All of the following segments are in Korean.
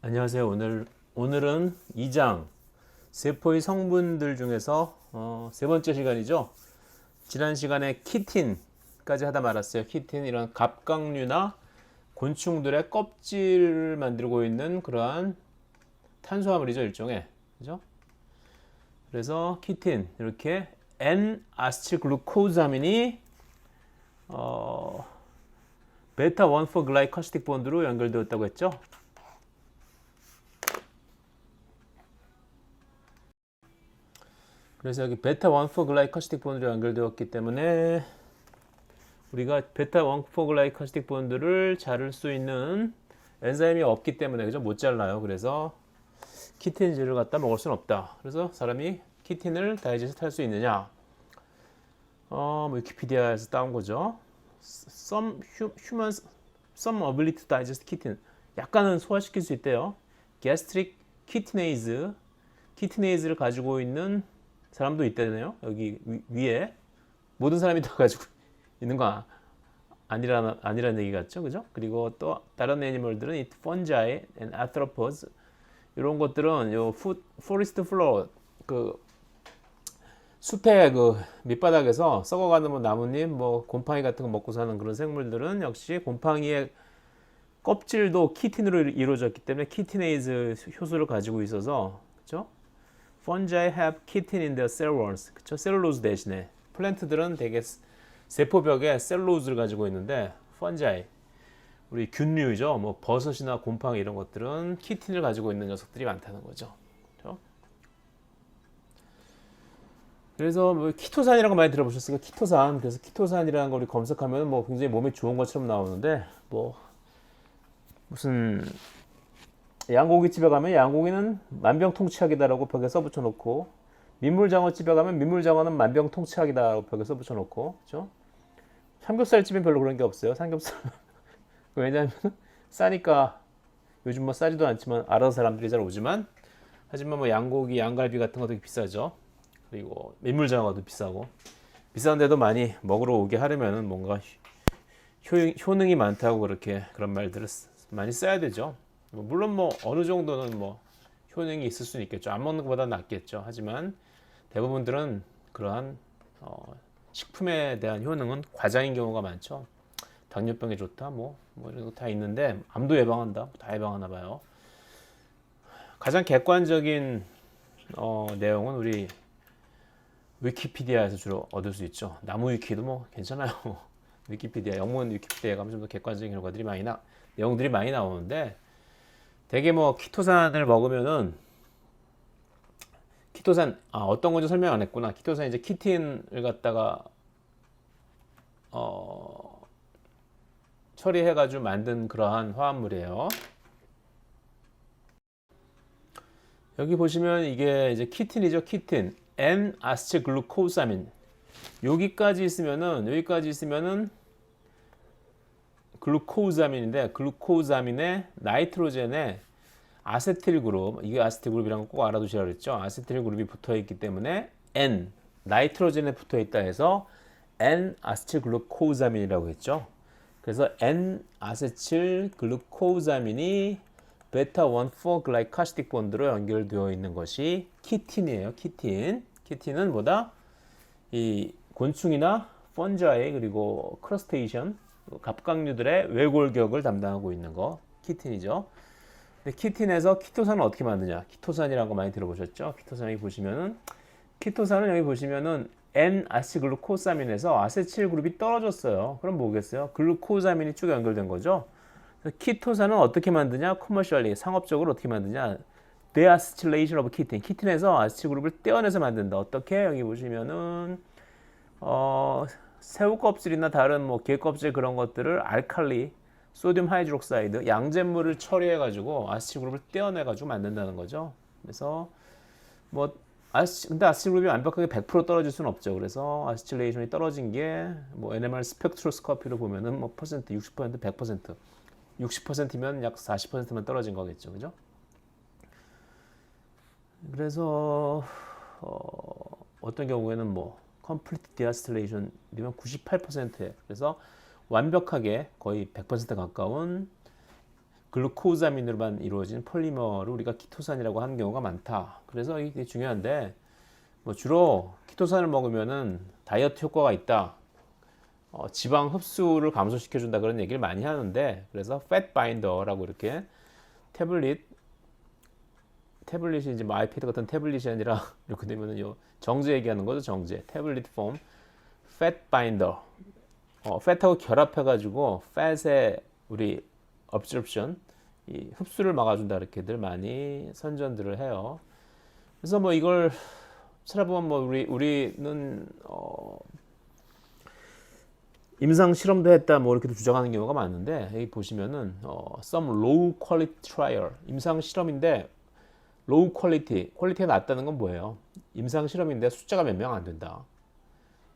안녕하세요. 오늘은 2장 세포의 성분들 중에서 세 번째 시간이죠. 지난 시간에 키틴까지 하다 말았어요. 키틴 이런 갑각류나 곤충들의 껍질을 만들고 있는 그러한 탄수화물이죠, 일종의. 그죠? 그래서 키틴 이렇게 N-아세틸글루코사민이 베타 1,4-글라이코시틱 본드로 연결되었다고 했죠. 그래서 여기 베타 1,4-글라이코시틱 본드로 연결되었기 때문에 우리가 베타 1,4-글라이코시틱 본드를 자를 수 있는 엔자임이 없기 때문에 그죠? 못 잘라요. 그래서 키틴질을 갖다 먹을 수는 없다. 그래서 사람이 키틴을 다이제스트 할 수 있느냐? 위키피디아에서 따온 거죠. Some ability to digest 키틴. 약간은 소화시킬 수 있대요. gastric 키티네이즈. 키티네이즈를 가지고 있는 사람도 있다네요. 여기 위에 모든 사람이 다 가지고 있는 거 아니라는 얘기 같죠, 그죠? 그리고 또 다른 애니멀들은 이 fungi and arthropods 이런 것들은 요 forest floor 그 숲의 그 밑바닥에서 썩어가는 뭐 나뭇잎, 뭐 곰팡이 같은 거 먹고 사는 그런 생물들은 역시 곰팡이의 껍질도 키틴으로 이루어졌기 때문에 키티네이즈 효소를 가지고 있어서 그죠? Fungi have chitin in their cell walls. 그쵸? 셀룰로즈 대신에 플랜트들은 되게 세포벽에 셀룰로즈를 가지고 있는데 fungi 우리 균류죠. 뭐 버섯이나 곰팡이 이런 것들은 키틴을 가지고 있는 녀석들이 많다는 거죠. 그렇죠? 그래서 뭐 키토산이라는 거 많이 들어보셨어요? 키토산. 그래서 키토산이라는 거 우리 검색하면 뭐 굉장히 몸에 좋은 것처럼 나오는데 뭐 무슨 양고기집에 가면 양고기는 만병통치약이다라고 벽에 써붙여 놓고 민물장어집에 가면 민물장어는 만병통치약이다라고 벽에 써붙여 놓고 그렇죠? 삼겹살집엔 별로 그런 게 없어요. 삼겹살 왜냐하면 싸니까 요즘 뭐 싸지도 않지만 알아서 사람들이 잘 오지만 하지만 뭐 양고기, 양갈비 같은 것도 비싸죠. 그리고 민물장어도 비싸고 비싼데도 많이 먹으러 오게 하려면 뭔가 효능이 많다고 그렇게 그런 말들을 많이 써야 되죠. 물론 뭐 어느 정도는 뭐 효능이 있을 수는 있겠죠. 안 먹는 것보다 낫겠죠. 하지만 대부분들은 그러한 식품에 대한 효능은 과장인 경우가 많죠. 당뇨병에 좋다, 뭐 이런 거 다 있는데 암도 예방한다, 다 예방하나 봐요. 가장 객관적인 내용은 우리 위키피디아에서 주로 얻을 수 있죠. 나무 위키도 뭐 괜찮아요. 위키피디아, 영문 위키피디아에 가면 좀 더 객관적인 결과들이 내용들이 많이 나오는데 되게 뭐 키토산을 먹으면은 키토산 어떤 건지 설명 안 했구나. 키토산 이제 키틴을 갖다가 처리해가지고 만든 그러한 화합물이에요. 여기 보시면 이게 이제 키틴이죠. 키틴, N-아세틸글루코사민. 여기까지 있으면은 글루코자민인데 글루코자민에 나이트로젠에 아세틸 그룹, 이게 아세틸 그룹이라는 거 꼭 알아두시라 그랬죠. 아세틸 그룹이 붙어 있기 때문에 N, 나이트로젠에 붙어 있다 해서 N-아세틸글루코자민이라고 했죠. 그래서 N-아세틸글루코자민이 베타 1,4-글라이코시틱 본드로 연결되어 있는 것이 키틴이에요. 키틴은 뭐다? 이 곤충이나 펀자이 그리고 크러스테이션 갑각류들의 외골격을 담당하고 있는 거 키틴이죠. 근데 키틴에서 키토산은 어떻게 만드냐? 키토산이라는 거 많이 들어보셨죠? 키토산 여기 보시면은 N-아세틸글루코사민에서 아세틸 그룹이 떨어졌어요. 그럼 뭐겠어요? 글루코사민이 쭉 연결된 거죠. 키토산은 어떻게 만드냐? 커머셜리 상업적으로 어떻게 만드냐? 데아세틸레이션 오브 키틴에서 아세틸 그룹을 떼어내서 만든다. 어떻게? 여기 보시면은 새우 껍질이나 다른 뭐 게 껍질 그런 것들을 알칼리, 소듐 하이드록사이드, 양잿물을 처리해 가지고 아세틸 그룹을 떼어내 가지고 만든다는 거죠. 그래서 뭐 근데 아세틸 그룹이 완벽하게 100% 떨어질 수는 없죠. 그래서 아세틸레이션이 떨어진 게 뭐 NMR 스펙트로스코피로 보면은 뭐 퍼센트 60%, 100%, 60%면 약 40%만 떨어진 거겠죠. 그죠? 그래서 어떤 경우에는 뭐 complete deacetylation이면 98%에 그래서 완벽하게 거의 100% 가까운 글루코자민으로만 이루어진 폴리머를 우리가 키토산이라고 하는 경우가 많다. 그래서 이게 중요한데 뭐 주로 키토산을 먹으면은 다이어트 효과가 있다. 지방 흡수를 감소시켜 준다 그런 얘기를 많이 하는데 그래서 팻 바인더라고 이렇게 태블릿이 이제 뭐 아이패드 같은 태블릿이 아니라 이렇게 되면은 요 정제 얘기하는 거죠. 정제 태블릿 폼 팻 바인더 팻하고 결합해 가지고 팻의 우리 absorption 이 흡수를 막아준다 이렇게들 많이 선전들을 해요. 그래서 뭐 이걸 찾아보면 뭐 우리는 임상 실험도 했다 뭐 이렇게 주장하는 경우가 많은데 여기 보시면은 some low quality trial 임상 실험인데 low quality 퀄리티가 낮다는 건 뭐예요? 임상 실험인데 숫자가 몇 명 안 된다.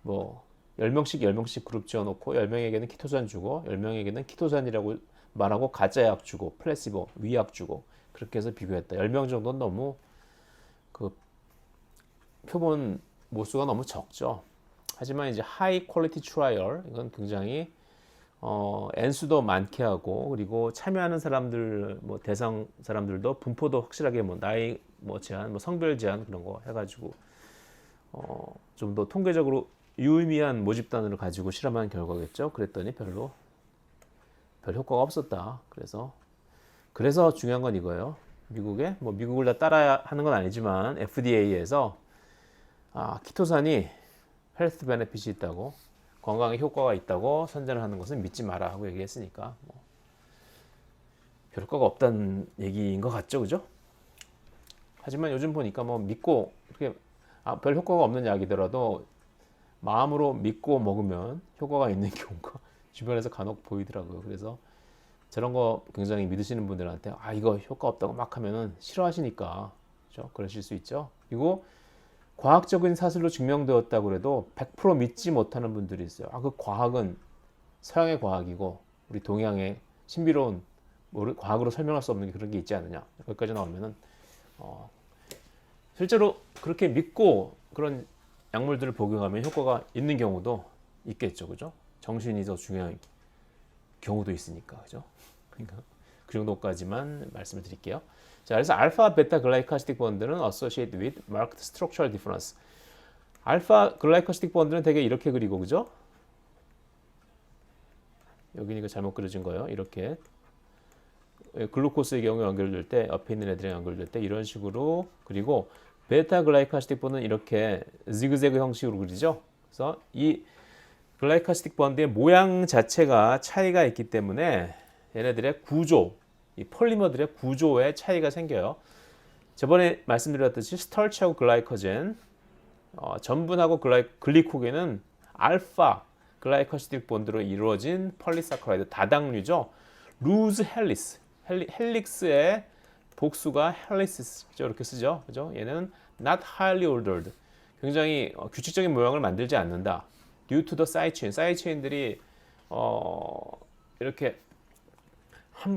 뭐 10명씩 그룹 지어놓고 10명에게는 키토산 주고 10명에게는 키토산이라고 말하고 가짜 약 주고 플래시보 위약 주고 그렇게 해서 비교했다. 10명 정도는 너무 그 표본 모수가 너무 적죠. 하지만 이제 하이 퀄리티 트라이얼 이건 굉장히 N수도 많게 하고 그리고 참여하는 사람들 뭐 대상 사람들도 분포도 확실하게 뭐 나이 뭐 제한 뭐 성별 제한 그런 거 해가지고 좀 더 통계적으로 유의미한 모집단을 가지고 실험한 결과겠죠. 그랬더니 별 효과가 없었다. 그래서 중요한 건 이거예요. 미국을 다 따라 하는 건 아니지만 FDA에서 키토산이 헬스 베네핏이 있다고 건강에 효과가 있다고 선전을 하는 것은 믿지 마라 하고 얘기했으니까 별 효과가 없다는 얘기인 것 같죠, 그죠? 하지만 요즘 보니까 뭐 믿고 그렇게 별 효과가 없는 약이더라도 마음으로 믿고 먹으면 효과가 있는 경우가 주변에서 간혹 보이더라고요. 그래서 저런 거 굉장히 믿으시는 분들한테 이거 효과 없다고 막 하면은 싫어하시니까 그렇죠? 그러실 수 있죠. 그리고 과학적인 사실로 증명되었다고 해도 100% 믿지 못하는 분들이 있어요. 그 과학은 서양의 과학이고 우리 동양의 신비로운 과학으로 설명할 수 없는 그런 게 있지 않느냐. 거기까지 나오면은 실제로 그렇게 믿고 그런 약물들을 복용하면 효과가 있는 경우도 있겠죠, 그죠? 정신이 더 중요한 경우도 있으니까, 그죠? 그러니까 그 정도까지만 말씀을 드릴게요. 자, 그래서 알파 베타 글라이코시틱 본드는 associated with marked structural difference. 알파 글라이코시틱 본드는 되게 이렇게 그리고 그죠? 여기는 이거 잘못 그려진 거예요. 이렇게 글루코스의 경우 연결될 때 옆에 있는 애들이랑 연결될 때 이런 식으로 그리고 베타 글라이코시틱 본드는 이렇게 지그재그 형식으로 그리죠. 그래서 이 글라이코시틱 본드의 모양 자체가 차이가 있기 때문에 얘네들의 구조 이 폴리머들의 구조에 차이가 생겨요. 저번에 말씀드렸듯이 스타치하고 글라이코젠, 전분하고 글리코겐은 알파 글라이코시틱 본드로 이루어진 폴리사카라이드 다당류죠. 루즈 헬릭스의 복수가 헬리시스죠. 이렇게 쓰죠. 그죠? 얘는 not highly ordered. 굉장히 규칙적인 모양을 만들지 않는다. due to the side chain. 사이드 체인들이 이렇게 한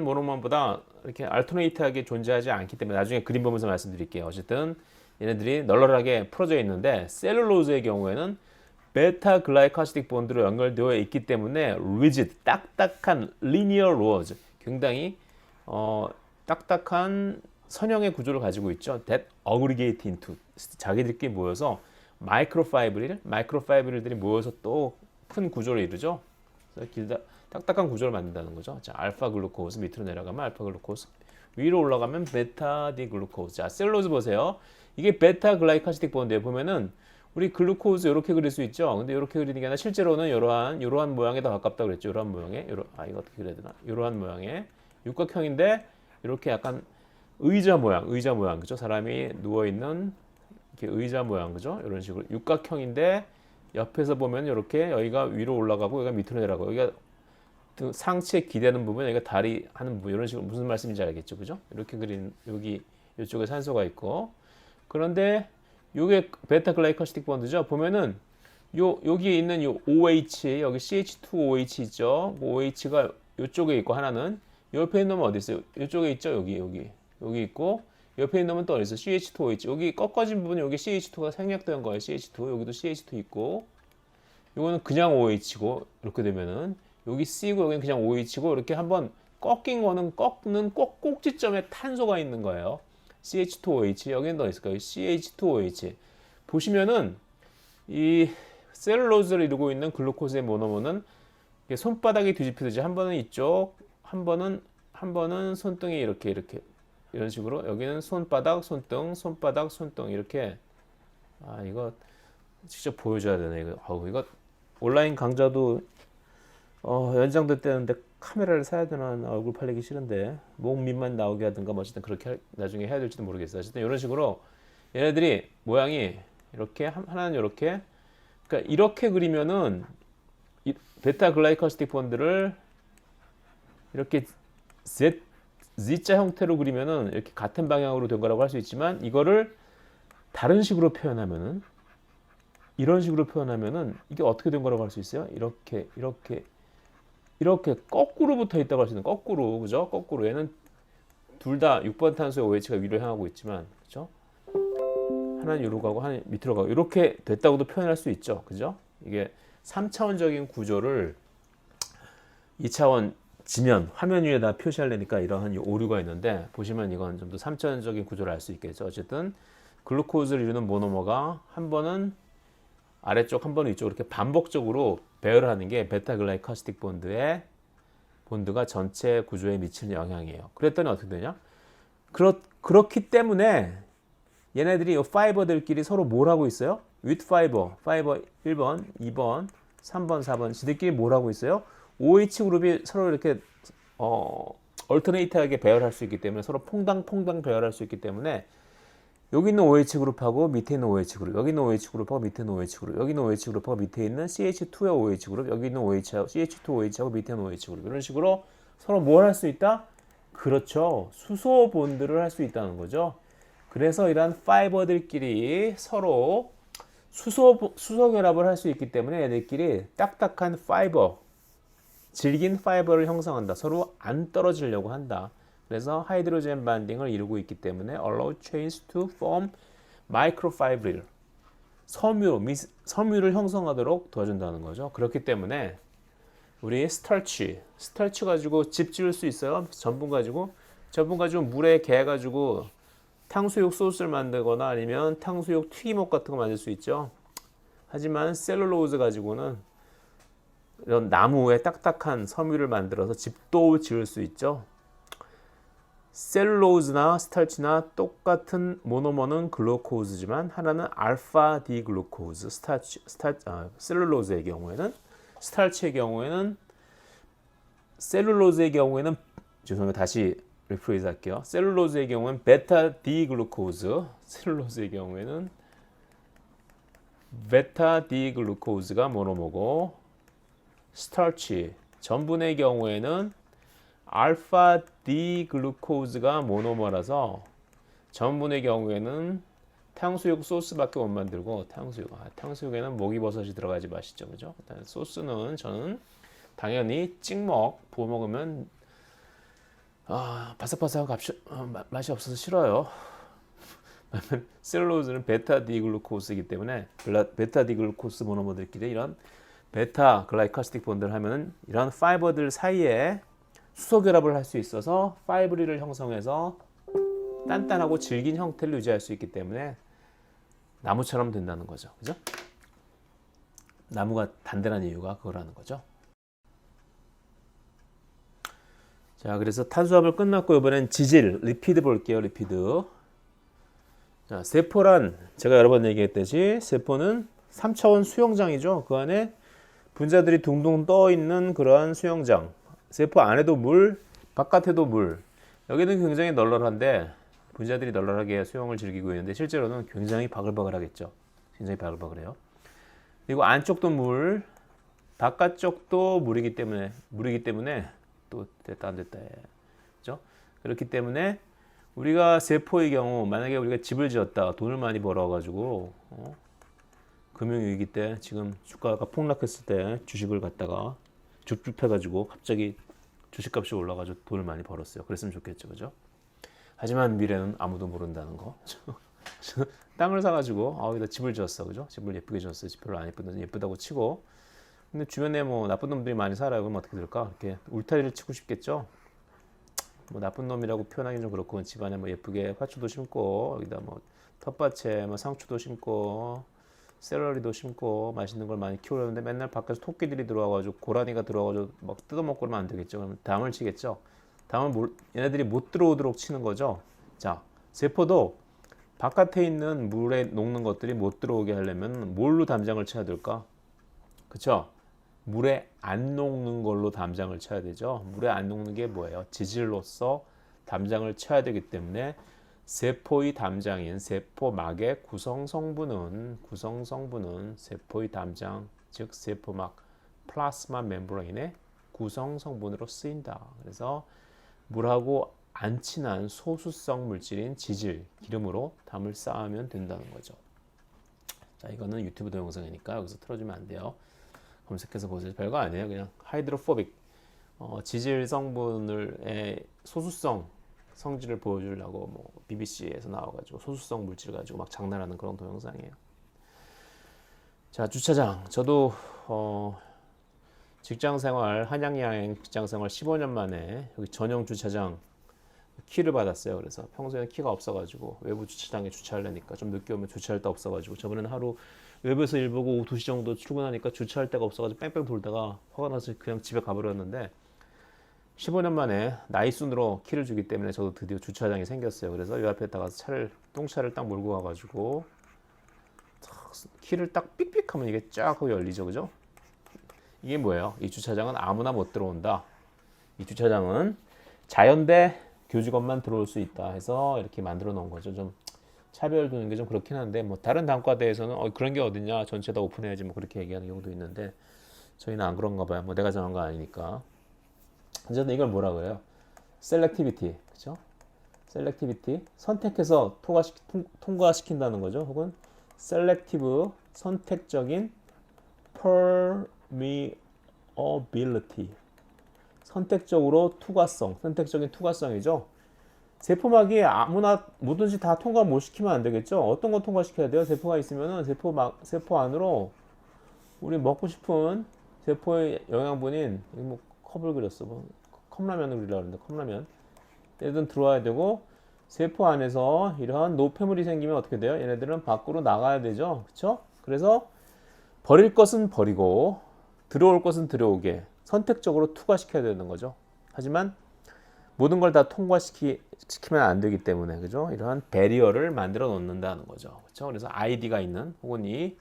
모노머보다 이렇게 알터네이트하게 존재하지 않기 때문에 나중에 그림 보면서 말씀드릴게요. 어쨌든 얘네들이 널널하게 풀어져 있는데 셀룰로즈의 경우에는 베타 글라이코시틱 본드로 연결되어 있기 때문에 rigid, 딱딱한 linear rows, 굉장히 딱딱한 선형의 구조를 가지고 있죠. That aggregate into 자기들끼리 모여서 마이크로파이브릴들이 모여서 또 큰 구조를 이루죠. 그래서 딱딱한 구조를 만든다는 거죠. 자, 알파 글루코스 밑으로 내려가면 알파 글루코스, 위로 올라가면 베타 디글루코스. 자, 셀룰로즈 보세요. 이게 베타 글라이코시틱 본드에 보면은 우리 글루코즈 이렇게 그릴 수 있죠. 근데 이렇게 그리는 게 아니라 실제로는 이러한 모양에 더 가깝다고 그랬죠. 이러한 모양에, 이거 어떻게 그려야 되나? 이러한 모양의 육각형인데 이렇게 약간 의자 모양, 그죠? 사람이 누워 있는 이렇게 의자 모양, 그죠? 이런 식으로 육각형인데 옆에서 보면 이렇게 여기가 위로 올라가고 여기가 밑으로 내려가고 여기가 상체에 기대는 부분, 여기가 다리 하는 부분, 이런 식으로 무슨 말씀인지 알겠죠, 그죠? 이렇게 그린 여기 이쪽에 산소가 있고 그런데 요게 베타 글라이코시틱 본드죠. 보면은 여기에 있는 요 OH 여기 CH2OH 있죠. OH가 이쪽에 있고 하나는 옆에 있는 놈은 어디 있어요? 이쪽에 있죠. 여기 있고 옆에 있는 놈은 또 어디 있어요? CH2OH. 여기 꺾어진 부분이 여기 CH2가 생략된 거예요. CH2 여기도 CH2 있고 요거는 그냥 OH고 이렇게 되면은 여기 C고 여기는 그냥 OH고 이렇게 한번 꺾인 거는 꺾는 꼭지점에 탄소가 있는 거예요. CH2OH 여기는 더 있을까요? CH2OH 보시면은 이 셀룰로즈를 이루고 있는 글루코스의 모노머는 손바닥이 뒤집히듯이 한 번은 이쪽, 한 번은 손등이 이렇게 이런 식으로 여기는 손바닥, 손등, 손바닥, 손등 이렇게 이거 직접 보여줘야 되네 이거. 이거 온라인 강좌도 연장됐다는데 카메라를 사야 되나 얼굴 팔리기 싫은데 목 밑만 나오게 하든가 뭐 어쨌든 그렇게 나중에 해야 될지도 모르겠어요. 어쨌든 이런 식으로 얘네들이 모양이 이렇게 하나는 이렇게 그러니까 이렇게 그리면은 이 베타 글라이코시틱 본드를 이렇게 Z자 형태로 그리면은 이렇게 같은 방향으로 된 거라고 할 수 있지만 이거를 다른 식으로 표현하면은 이런 식으로 표현하면은 이게 어떻게 된 거라고 할 수 있어요? 이렇게 거꾸로 붙어 있다고 할 수 있는 거꾸로 그죠? 거꾸로 얘는 둘 다 6번 탄소의 OH가 위로 향하고 있지만 그죠? 하나는 위로 가고 하나는 밑으로 가고 이렇게 됐다고도 표현할 수 있죠. 그죠? 이게 3차원적인 구조를 2차원 지면 화면 위에다 표시하려니까 이러한 오류가 있는데 보시면 이건 좀 더 3차원적인 구조를 알 수 있겠죠. 어쨌든 글루코즈를 이루는 모노머가 한 번은 아래쪽 한 번은 위쪽 이렇게 반복적으로 배열하는 게 베타 글라이코시틱 본드가 전체 구조에 미치는 영향이에요. 그랬더니 어떻게 되냐? 그렇기 때문에 얘네들이 이 파이버들끼리 서로 뭘 하고 있어요? 윗 파이버 1번, 2번, 3번, 4번 지들끼리 뭘 하고 있어요? OH 그룹이 서로 이렇게 얼터네이트하게 배열할 수 있기 때문에 서로 퐁당 배열할 수 있기 때문에 여기 있는 OH 그룹하고 밑에 있는 OH 그룹, 여기 있는 OH 그룹하고 밑에 있는 OH 그룹, 여기 있는 OH 그룹하고 밑에 있는 CH2의 OH 그룹, 여기 있는 CH2OH하고 밑에 있는 OH 그룹 이런 식으로 서로 뭘 할 수 있다? 그렇죠. 수소 본드를 할 수 있다는 거죠. 그래서 이러한 파이버들끼리 서로 수소 결합을 할 수 있기 때문에 얘들끼리 딱딱한 파이버, 질긴 파이버를 형성한다. 서로 안 떨어지려고 한다. 그래서 하이드로젠 반딩을 이루고 있기 때문에 allow chains to form microfibril 섬유를 형성하도록 도와준다는 거죠. 그렇기 때문에 우리 스타치 가지고 집 지을 수 있어요. 전분 가지고 물에 개 가지고 탕수육 소스를 만들거나 아니면 탕수육 튀김옷 같은 거 만들 수 있죠. 하지만 셀룰로즈 가지고는 이런 나무의 딱딱한 섬유를 만들어서 집도 지을 수 있죠. 셀룰로즈나 스타치나 똑같은 모노머는 글루코즈지만 하나는 알파 D 글루코즈, 셀룰로즈의 경우에는 스타치의 경우에는 셀룰로즈의 경우에는 죄송합니다. 다시 리프레이즈 할게요. 셀룰로즈의 경우에는 베타 D 글루코즈, 셀룰로즈의 경우에는 베타 D 글루코즈가 모노머고 스타치 전분의 경우에는 알파 D 글루코즈가 모노머라서 전분의 경우에는 탕수육 소스밖에 못 만들고 탕수육에는 목이버섯이 들어가지 마시죠, 그죠? 소스는 저는 당연히 찍먹 부어 먹으면 바삭바삭하고 맛이 없어서 싫어요. 셀룰로즈는 베타 D 글루코스이기 때문에 베타 D 글루코스 모노머들끼리 이런 베타 글라이코시틱 본드를 하면은 이런 파이버들 사이에 수소 결합을 할 수 있어서 파이브릴을 형성해서 단단하고 질긴 형태를 유지할 수 있기 때문에 나무처럼 된다는 거죠. 그죠? 나무가 단단한 이유가 그거라는 거죠. 자, 그래서 탄수화물 끝났고 이번엔 지질, 리피드 볼게요. 리피드. 자, 세포란 제가 여러 번 얘기했듯이 세포는 3차원 수영장이죠. 그 안에 분자들이 둥둥 떠 있는 그러한 수영장. 세포 안에도 물, 바깥에도 물. 여기는 굉장히 널널한데 분자들이 널널하게 수영을 즐기고 있는데 실제로는 굉장히 바글바글하겠죠. 굉장히 바글바글해요. 그리고 안쪽도 물, 바깥쪽도 물이기 때문에 또 됐다 안 됐다 해. 그죠? 그렇기 때문에 우리가 세포의 경우 만약에 우리가 집을 지었다 돈을 많이 벌어가지고 금융위기 때 지금 주가가 폭락했을 때 주식을 갖다가 줍줍해가지고 갑자기 주식값이 올라가지고 돈을 많이 벌었어요. 그랬으면 좋겠죠, 그죠? 하지만 미래는 아무도 모른다는 거. 땅을 사가지고 여기다 집을 지었어, 그죠? 집을 예쁘게 지었어요. 집 별로 안 예쁘던데 예쁘다고 치고 근데 주변에 뭐 나쁜 놈들이 많이 살아요. 그럼 어떻게 될까? 이렇게 울타리를 치고 싶겠죠. 뭐 나쁜 놈이라고 표현하기 좀 그렇고 집안에 뭐 예쁘게 화초도 심고 여기다 뭐 텃밭에 뭐 상추도 심고 샐러리도 심고 맛있는 걸 많이 키우려는데 맨날 밖에서 토끼들이 들어와가지고 고라니가 들어와가지고 막 뜯어먹고 그러면 안 되겠죠. 그럼 담을 치겠죠. 얘네들이 못 들어오도록 치는 거죠. 자, 세포도 바깥에 있는 물에 녹는 것들이 못 들어오게 하려면 뭘로 담장을 쳐야 될까? 그쵸? 물에 안 녹는 걸로 담장을 쳐야 되죠. 물에 안 녹는 게 뭐예요? 지질로서 담장을 쳐야 되기 때문에 세포의 담장인 세포막의 구성 성분은 세포의 담장, 즉 세포막 플라스마 멤브레인의 구성 성분으로 쓰인다. 그래서 물하고 안 친한 소수성 물질인 지질, 기름으로 담을 쌓으면 된다는 거죠. 자, 이거는 유튜브 동영상이니까 여기서 틀어주면 안 돼요. 검색해서 보세요. 별거 아니에요. 그냥 하이드로포빅 지질 성분의 소수성 성질을 보여주려고 뭐 BBC에서 나와가지고 소수성 물질 가지고 막 장난하는 그런 동영상이에요. 자, 주차장. 저도 직장생활 한양여행 직장생활 15년 만에 여기 전용 주차장 키를 받았어요. 그래서 평소에는 키가 없어가지고 외부 주차장에 주차하려니까 좀 늦게 오면 주차할 데 없어가지고 저번에는 하루 외부에서 일 보고 오후 2시 정도 출근하니까 주차할 데가 없어가지고 뺑뺑 돌다가 화가 나서 그냥 집에 가버렸는데 15년 만에 나이 순으로 키를 주기 때문에 저도 드디어 주차장이 생겼어요. 그래서 이 앞에 다가서 똥차를 딱 몰고 가가지고 키를 딱 삑삑하면 이게 쫙 하고 열리죠. 그죠? 이게 뭐예요? 이 주차장은 아무나 못 들어온다. 이 주차장은 자연대 교직원만 들어올 수 있다 해서 이렇게 만들어 놓은 거죠. 좀 차별 두는 게 좀 그렇긴 한데 뭐 다른 단과대에서는 그런 게 어딨냐, 전체 다 오픈해야지 뭐 그렇게 얘기하는 경우도 있는데 저희는 안 그런가 봐요. 뭐 내가 정한 거 아니니까. 어쨌든 이걸 뭐라 그래요? 셀렉티비티, 그렇죠? 셀렉티비티, 선택해서 통과시킨다는 거죠. 혹은 셀렉티브, 선택적인 permeability, 선택적으로 투과성, 선택적인 투과성이죠. 세포막이 아무나 뭐든지 다 통과 못 시키면 안 되겠죠. 어떤 거 통과시켜야 돼요? 세포가 있으면은 세포 안으로 우리 먹고 싶은 세포의 영양분인 뭐 컵을 그렸어. 뭐 컵라면을 그리려고 하는데 컵라면 얘들은 들어와야 되고 세포 안에서 이러한 노폐물이 생기면 어떻게 돼요? 얘네들은 밖으로 나가야 되죠. 그렇죠? 그래서 버릴 것은 버리고 들어올 것은 들어오게 선택적으로 투과시켜야 되는 거죠. 하지만 모든 걸 다 통과시키면 안 되기 때문에 그죠? 이러한 배리어를 만들어 놓는다는 거죠. 그렇죠? 그래서 아이디가 있는 혹은 이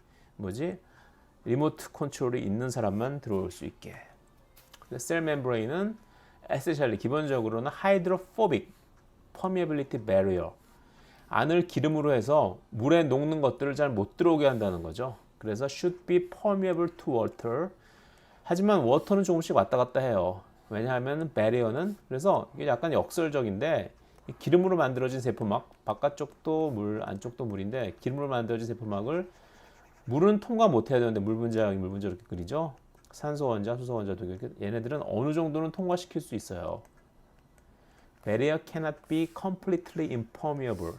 리모트 컨트롤이 있는 사람만 들어올 수 있게. 셀 멤브레인은 에센셜리 기본적으로는 하이드로포빅 퍼미애빌리티 배리어, 안을 기름으로 해서 물에 녹는 것들을 잘 못 들어오게 한다는 거죠. 그래서 should be permeable to water. 하지만 워터는 조금씩 왔다 갔다 해요. 왜냐하면 배리어는, 그래서 이게 약간 역설적인데 기름으로 만들어진 세포막, 바깥쪽도 물, 안쪽도 물인데 기름으로 만들어진 세포막을 물은 통과 못 해야 되는데 물 분자 이렇게 그리죠. 산소 원자, 수소 원자도 이렇게, 얘네들은 어느 정도는 통과시킬 수 있어요. Barrier cannot be completely impermeable.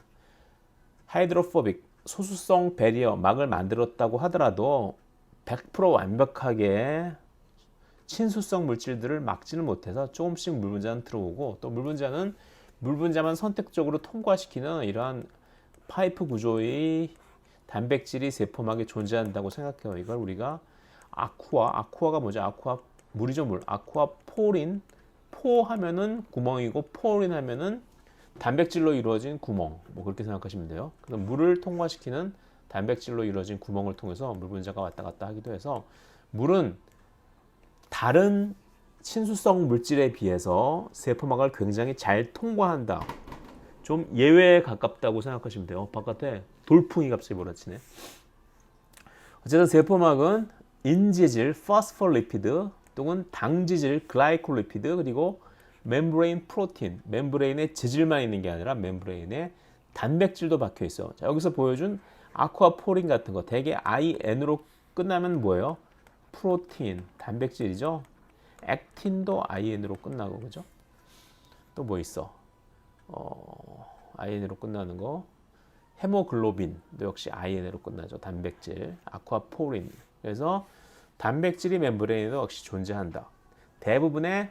하이드로포빅, 소수성 배리어, 막을 만들었다고 하더라도 100% 완벽하게 친수성 물질들을 막지는 못해서 조금씩 물 분자는 들어오고, 또 물 분자만 선택적으로 통과시키는 이러한 파이프 구조의 단백질이 세포막에 존재한다고 생각해요. 이걸 우리가 아쿠아가 뭐죠? 물이죠, 물. 아쿠아 포린, 포 하면은 구멍이고 포린 하면은 단백질로 이루어진 구멍, 뭐 그렇게 생각하시면 돼요. 그래서 물을 통과시키는 단백질로 이루어진 구멍을 통해서 물 분자가 왔다 갔다 하기도 해서 물은 다른 친수성 물질에 비해서 세포막을 굉장히 잘 통과한다. 좀 예외에 가깝다고 생각하시면 돼요. 바깥에 돌풍이 갑자기 몰아치네. 어쨌든 세포막은 인지질, 포스포리피드, 또는 당지질, 글라이콜리피드, 그리고 멤브레인 프로틴, 멤브레인에 지질만 있는 게 아니라 멤브레인에 단백질도 박혀 있어. 자, 여기서 보여준 아쿠아포린 같은 거 대개 IN으로 끝나면 뭐예요? 프로틴, 단백질이죠. 액틴도 IN으로 끝나고, 그죠? 또 뭐 있어? IN으로 끝나는 거. 헤모글로빈도 역시 IN으로 끝나죠. 단백질, 아쿠아포린. 그래서 단백질이 멤브레인에도 역시 존재한다. 대부분의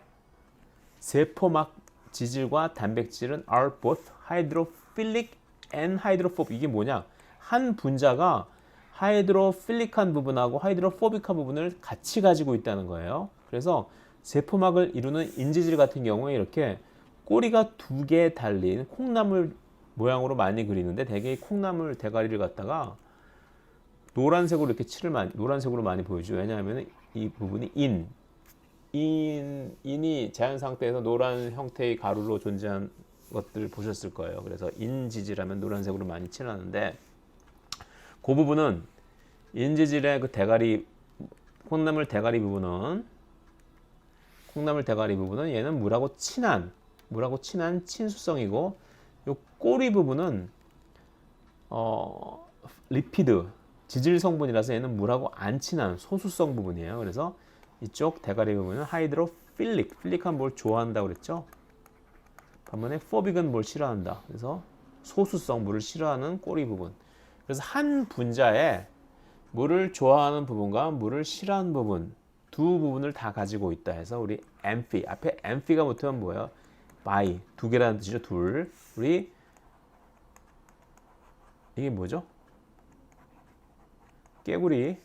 세포막 지질과 단백질은 are both hydrophilic and hydrophobic. 이게 뭐냐? 한 분자가 하이드로필릭한 부분하고 하이드로포빅한 부분을 같이 가지고 있다는 거예요. 그래서 세포막을 이루는 인지질 같은 경우에 이렇게 꼬리가 두 개 달린 콩나물 모양으로 많이 그리는데 대개 콩나물 대가리를 갖다가 노란색으로 이렇게 노란색으로 많이 보이죠. 왜냐하면 이 부분이 인이 자연 상태에서 노란 형태의 가루로 존재한 것들 보셨을 거예요. 그래서 인지질하면 노란색으로 많이 칠하는데 그 부분은 인지질의 그 대가리 콩나물 대가리 부분은 얘는 물하고 친한 친수성이고 요 꼬리 부분은 리피드 지질 성분이라서 얘는 물하고 안 친한 소수성 부분이에요. 그래서 이쪽 대가리 부분은 필릭한 뭘 좋아한다고 그랬죠. 반면에 포빅은 뭘 싫어한다. 그래서 소수성 물을 싫어하는 꼬리 부분. 그래서 한 분자에 물을 좋아하는 부분과 물을 싫어하는 부분 두 부분을 다 가지고 있다 해서 우리 앞에 가 붙으면 뭐예요? by 두 개라는 뜻이죠. 둘. 우리 이게 뭐죠? 개구리를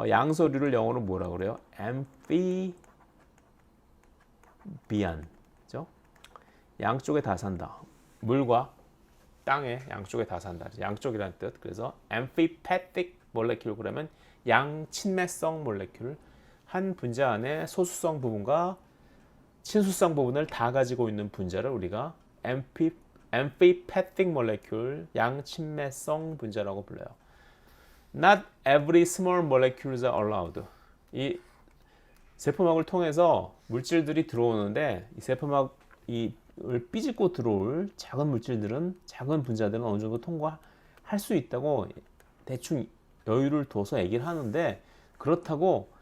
양서류를 영어로 뭐라 그래요? amphibian. 그죠? 양쪽에 다 산다. 물과 땅에 양쪽에 다 산다. 양쪽이라는 뜻. 그래서 amphipathic molecule 그러면 양친매성 몰레큘. 한 분자 안에 소수성 부분과 친수성 부분을 다 가지고 있는 분자를 우리가 amphipathic molecule, 양친매성 분자라고 불러요. Not every small molecules are allowed. 이 세포막을 통해서 물질들이 들어오는데 이 세포막을 삐집고 들어올 작은 물질들은 작은 분자들은 어느 정도 통과할 수 있다고 대충 여유를 둬서 얘기를 하는데 그렇다고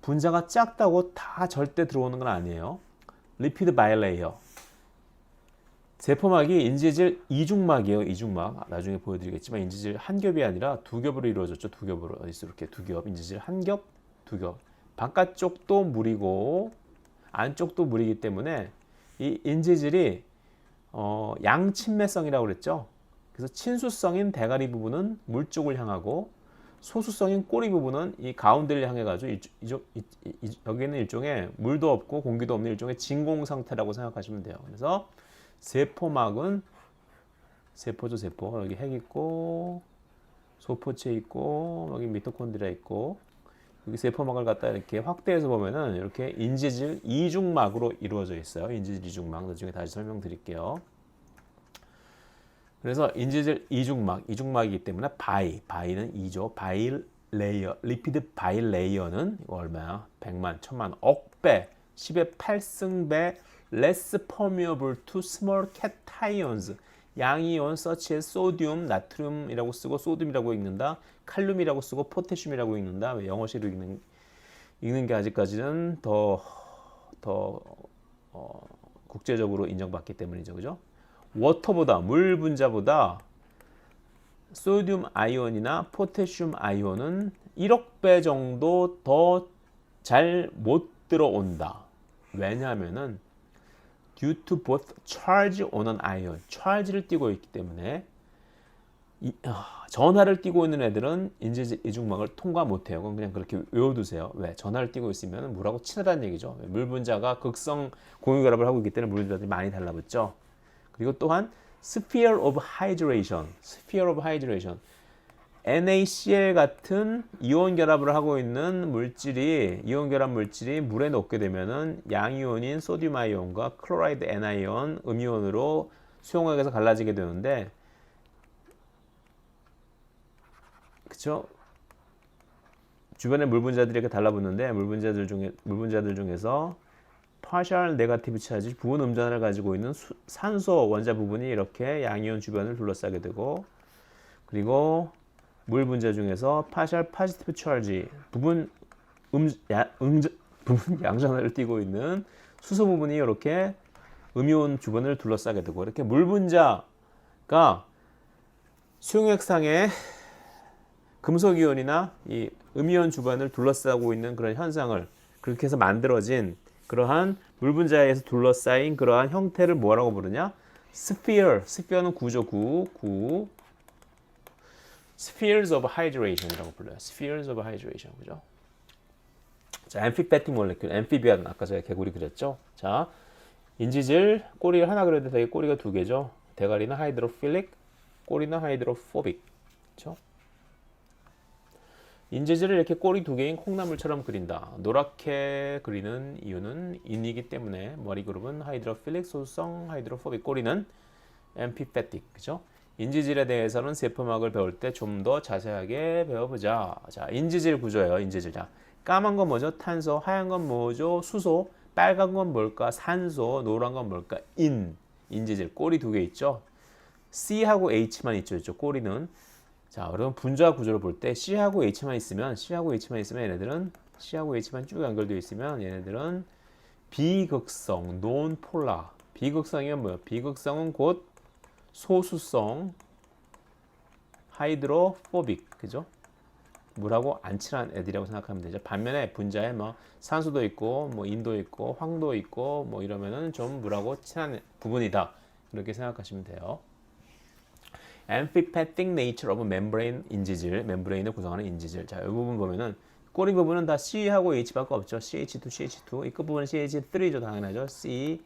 분자가 작다고 다 절대 들어오는 건 아니에요. 리피드 바이레이어. 세포막이 인지질 이중막이에요. 이중막. 나중에 보여드리겠지만 인지질 한 겹이 아니라 두 겹으로 이루어졌죠. 두 겹으로. 어디서 이렇게 두 겹. 인지질 한 겹, 두 겹. 바깥쪽도 물이고 안쪽도 물이기 때문에 이 인지질이 양친매성이라고 그랬죠. 그래서 친수성인 대가리 부분은 물 쪽을 향하고 소수성인 꼬리 부분은 이 가운데를 향해 가지고 여기는 일종의 물도 없고 공기도 없는 일종의 진공 상태라고 생각하시면 돼요. 그래서 세포막은 세포죠. 여기 핵 있고 소포체 있고 여기 미토콘드리아 있고 여기 세포막을 갖다 이렇게 확대해서 보면은 이렇게 인지질 이중막으로 이루어져 있어요. 인지질 이중막 나중에 다시 설명드릴게요. 그래서 인지질 이중막이기 때문에 바이는 2죠. 바일 레이어, 리피드 바일 레이어는 이거 얼마야? 100만, 1000만, 억배, 10의 8승배 less permeable to small cations. 양이온 such as sodium, 나트륨이라고 쓰고 소듐이라고 읽는다. 칼륨이라고 쓰고 포테슘이라고 읽는다. 왜 영어식으로 읽는 게 아직까지는 더 국제적으로 인정받기 때문이죠. 그죠? 워터보다 물 분자보다 소듐 아이온이나 포테슘 아이온은 1억 배 정도 더 잘 못 들어온다. 왜냐하면은 due to both charge on an ion, charge를 띠고 있기 때문에 전하를 띠고 있는 애들은 인지질 이중막을 통과 못해요. 그건 그냥 그렇게 외워두세요. 왜? 전하를 띠고 있으면 물하고 친하다는 얘기죠. 물 분자가 극성 공유결합을 하고 있기 때문에 물 분자들이 많이 달라붙죠. 그리고 또한 sphere of hydration, NaCl 같은 이온 결합을 하고 있는 이온 결합 물질이 물에 녹게 되면은 양이온인 소듐 아이온과 클로라이드 N아이온 음이온으로 수용액에서 갈라지게 되는데, 그쵸? 주변에 물 분자들이 이렇게 달라붙는데 물 분자들 중에서 partial negative charge, 부분 음전을 가지고 있는 산소 원자 부분이 이렇게 양이온 주변을 둘러싸게 되고, 그리고 물 분자 중에서 partial positive charge, 부분 양전을 띠고 있는 수소 부분이 이렇게 음이온 주변을 둘러싸게 되고, 이렇게 물 분자가 수용액상의 금속이온이나 이 음이온 주변을 둘러싸고 있는 그런 현상을 그렇게 해서 만들어진 그러한 물 분자에서 둘러싸인 그러한 형태를 뭐라고 부르냐? 스피어. 스피어는 구조 구. spheres of hydration이라고 불러요. spheres of hydration. 그죠? 자, amphibitic molecule. amphibian 아까 제가 개구리 그렸죠? 자, 인지질 꼬리를 하나 그렸는데 되게 꼬리가 두 개죠. 대가리는 hydrophilic, 꼬리는 hydrophobic. 그렇죠? 인지질을 이렇게 꼬리 두 개인 콩나물처럼 그린다. 노랗게 그리는 이유는 인이기 때문에 머리 그룹은 hydrophilic, 소수성, hydrophobic, 꼬리는 amphibitic. 그죠? 인지질에 대해서는 세포막을 배울 때 좀 더 자세하게 배워보자. 자, 인지질 구조예요. 인지질. 자, 까만 건 뭐죠? 탄소. 하얀 건 뭐죠? 수소. 빨간 건 뭘까? 산소. 노란 건 뭘까? 인지질. 꼬리 두 개 있죠? C하고 H만 있죠. 이쪽 꼬리는. 자, 그럼 분자 구조를 볼 때 C하고 H만 있으면 얘네들은 C하고 H만 쭉 연결되어 있으면 얘네들은 비극성, 논폴라. 비극성이면 뭐예요? 비극성은 곧 소수성, 하이드로포빅, 그죠? 물하고 안 친한 애들이라고 생각하면 되죠. 반면에 분자에 뭐 산소도 있고, 뭐 인도 있고, 황도 있고, 뭐 이러면은 좀 물하고 친한 부분이다. 이렇게 생각하시면 돼요. Amphipathic nature of membrane 인지질, 멤브레인을 구성하는 인지질. 자, 이 부분 보면은 꼬리 부분은 다 C하고 H밖에 없죠. CH2, CH2. 이 끝부분은 CH3죠. 당연하죠. C,